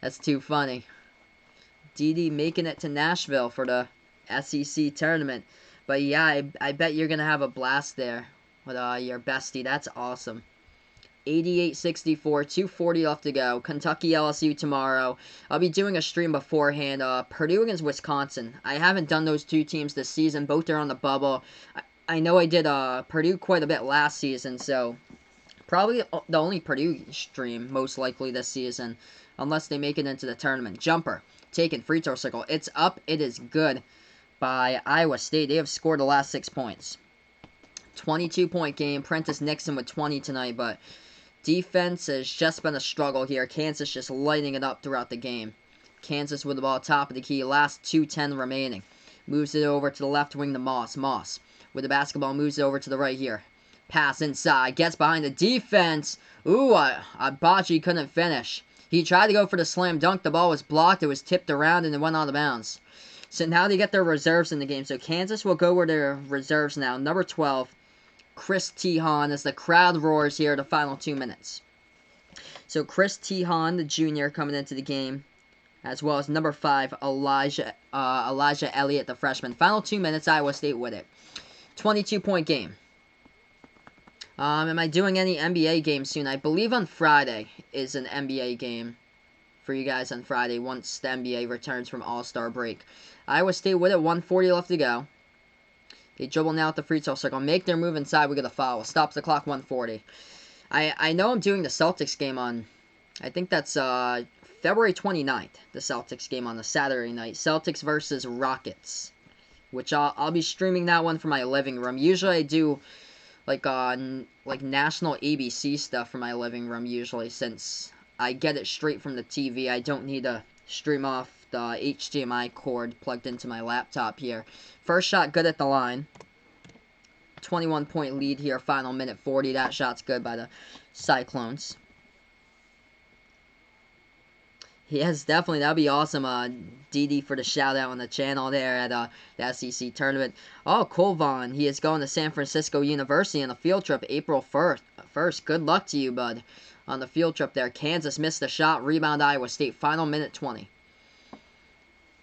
That's too funny. Didi making it to Nashville for the SEC tournament. But yeah, I bet you're going to have a blast there with your bestie. That's awesome. 88-64, 2:40 left to go. Kentucky LSU tomorrow. I'll be doing a stream beforehand. Purdue against Wisconsin. I haven't done those two teams this season. Both are on the bubble. I know I did Purdue quite a bit last season, so probably the only Purdue stream most likely this season, unless they make it into the tournament. Jumper taken, free throw circle. It's up. It is good by Iowa State. They have scored the last 6 points. 22-point game. Prentice Nixon with 20 tonight, but defense has just been a struggle here. Kansas just lighting it up throughout the game. Kansas with the ball top of the key. Last 2:10 remaining. Moves it over to the left wing to Moss. Moss with the basketball moves it over to the right here. Pass inside. Gets behind the defense. Ooh, Abaji couldn't finish. He tried to go for the slam dunk. The ball was blocked. It was tipped around and it went out of bounds. So now they get their reserves in the game. So Kansas will go with their reserves now. Number 12. Chris Tehan as the crowd roars here the final 2 minutes. So Chris Tehan, the junior, coming into the game, as well as number 5, Elijah Elliott, the freshman. Final 2 minutes, Iowa State with it. 22-point game. Am I doing any NBA games soon? I believe on Friday is an NBA game for you guys on Friday once the NBA returns from All-Star break. Iowa State with it, 1:40 left to go. They dribble now at the free throw circle. Make their move inside. We get a foul. Stops the clock, 1:40. I know I'm doing the Celtics game on, I think that's February 29th, the Celtics game on the Saturday night. Celtics versus Rockets, which I'll be streaming that one from my living room. Usually I do like national ABC stuff from my living room usually, since I get it straight from the TV. I don't need to stream off the HDMI cord plugged into my laptop here. First shot good at the line. 21-point lead here, final minute 40. That shot's good by the Cyclones. Yes, definitely. That would be awesome, DD, for the shout-out on the channel there at the SEC tournament. Oh, Colvin, he is going to San Francisco University on a field trip April 1st. Good luck to you, bud, on the field trip there. Kansas missed the shot. Rebound, Iowa State. Final minute 20.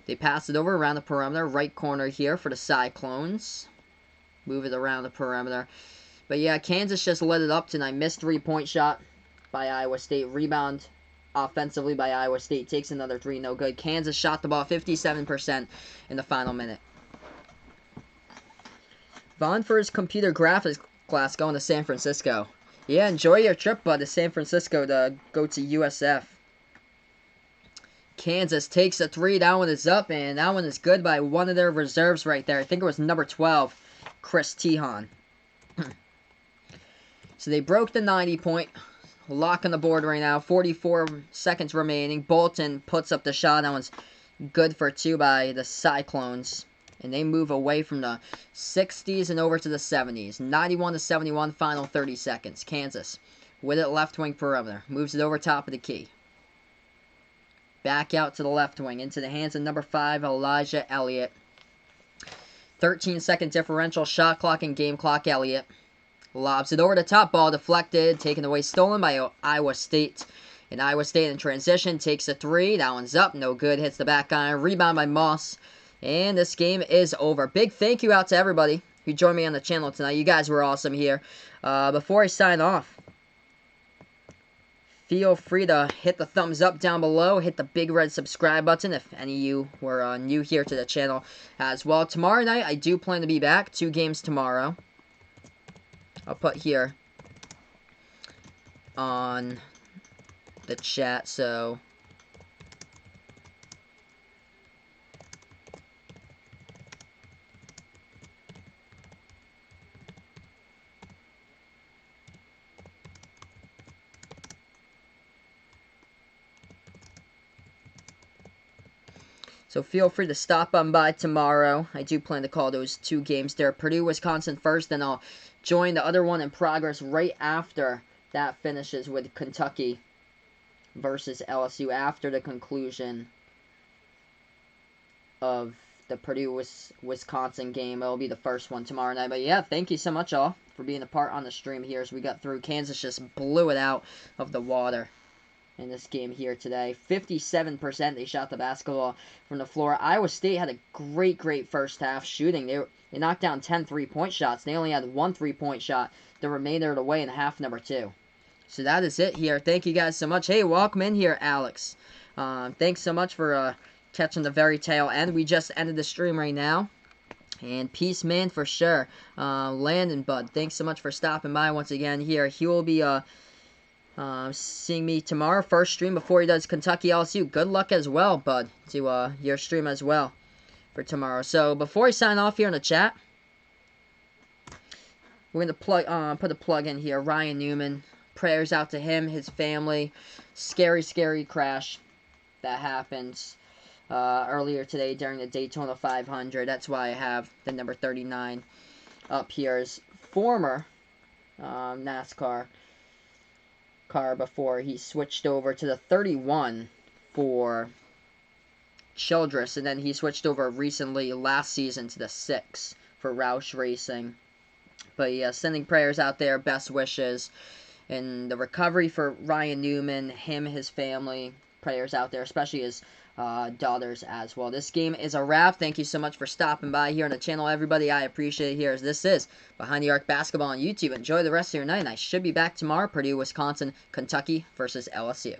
They pass it over around the perimeter. Right corner here for the Cyclones. Move it around the perimeter. But yeah, Kansas just lit it up tonight. Missed 3-point shot by Iowa State. Rebound, offensively by Iowa State. Takes another three, no good. Kansas shot the ball 57% in the final minute. Vaughn for his computer graphics class going to San Francisco. Yeah, enjoy your trip, bud, to San Francisco to go to USF. Kansas takes a three. That one is up, and that one is good by one of their reserves right there. I think it was number 12, Chris Tehan. So they broke the 90-point. Lock on the board right now. 44 seconds remaining. Bolton puts up the shot. That one's good for two by the Cyclones. And they move away from the 60s and over to the 70s. 91-71, final 30 seconds. Kansas with it left wing perimeter. Moves it over top of the key. Back out to the left wing. Into the hands of number 5, Elijah Elliott. 13-second differential. Shot clock and game clock. Elliott lobs it over the top. Ball deflected. Taken away. Stolen by Iowa State. And Iowa State in transition. Takes a three. That one's up. No good. Hits the back iron. Rebound by Moss. And this game is over. Big thank you out to everybody who joined me on the channel tonight. You guys were awesome here. Before I sign off, feel free to hit the thumbs up down below. Hit the big red subscribe button if any of you were new here to the channel as well. Tomorrow night, I do plan to be back. 2 games tomorrow. I'll put here on the chat, so feel free to stop on by tomorrow. I do plan to call those 2 games there. Purdue, Wisconsin first, then I'll join the other one in progress right after that finishes with Kentucky versus LSU after the conclusion of the Purdue-Wisconsin game. It'll be the first one tomorrow night. But yeah, thank you so much all for being a part on the stream here as we got through. Kansas just blew it out of the water in this game here today. 57% they shot the basketball from the floor. Iowa State had a great first half shooting. They knocked down 10 three-point shots. They only had 1 3-point shot the remainder of the way in half number 2. So that is it here. Thank you guys so much. Hey, welcome in here, Alex. Thanks so much for catching the very tail end. We just ended the stream right now. And peace, man, for sure. Landon, bud, thanks so much for stopping by once again here. He will be seeing me tomorrow, first stream before he does Kentucky LSU. Good luck as well, bud, to your stream as well for tomorrow. So before I sign off here in the chat, we're gonna put a plug in here. Ryan Newman, prayers out to him, his family. Scary crash that happened earlier today during the Daytona 500. That's why I have the number 39 up here as former NASCAR car before he switched over to the 31 for Childress, and then he switched over recently last season to the 6 for Roush Racing. But yeah, sending prayers out there, best wishes, and the recovery for Ryan Newman, him, his family, prayers out there, especially his daughters as well. This game is a wrap. Thank you so much for stopping by here on the channel, everybody. I appreciate it here as this is Behind the Arc Basketball on YouTube. Enjoy the rest of your night, and I should be back tomorrow. Purdue, Wisconsin, Kentucky versus LSU.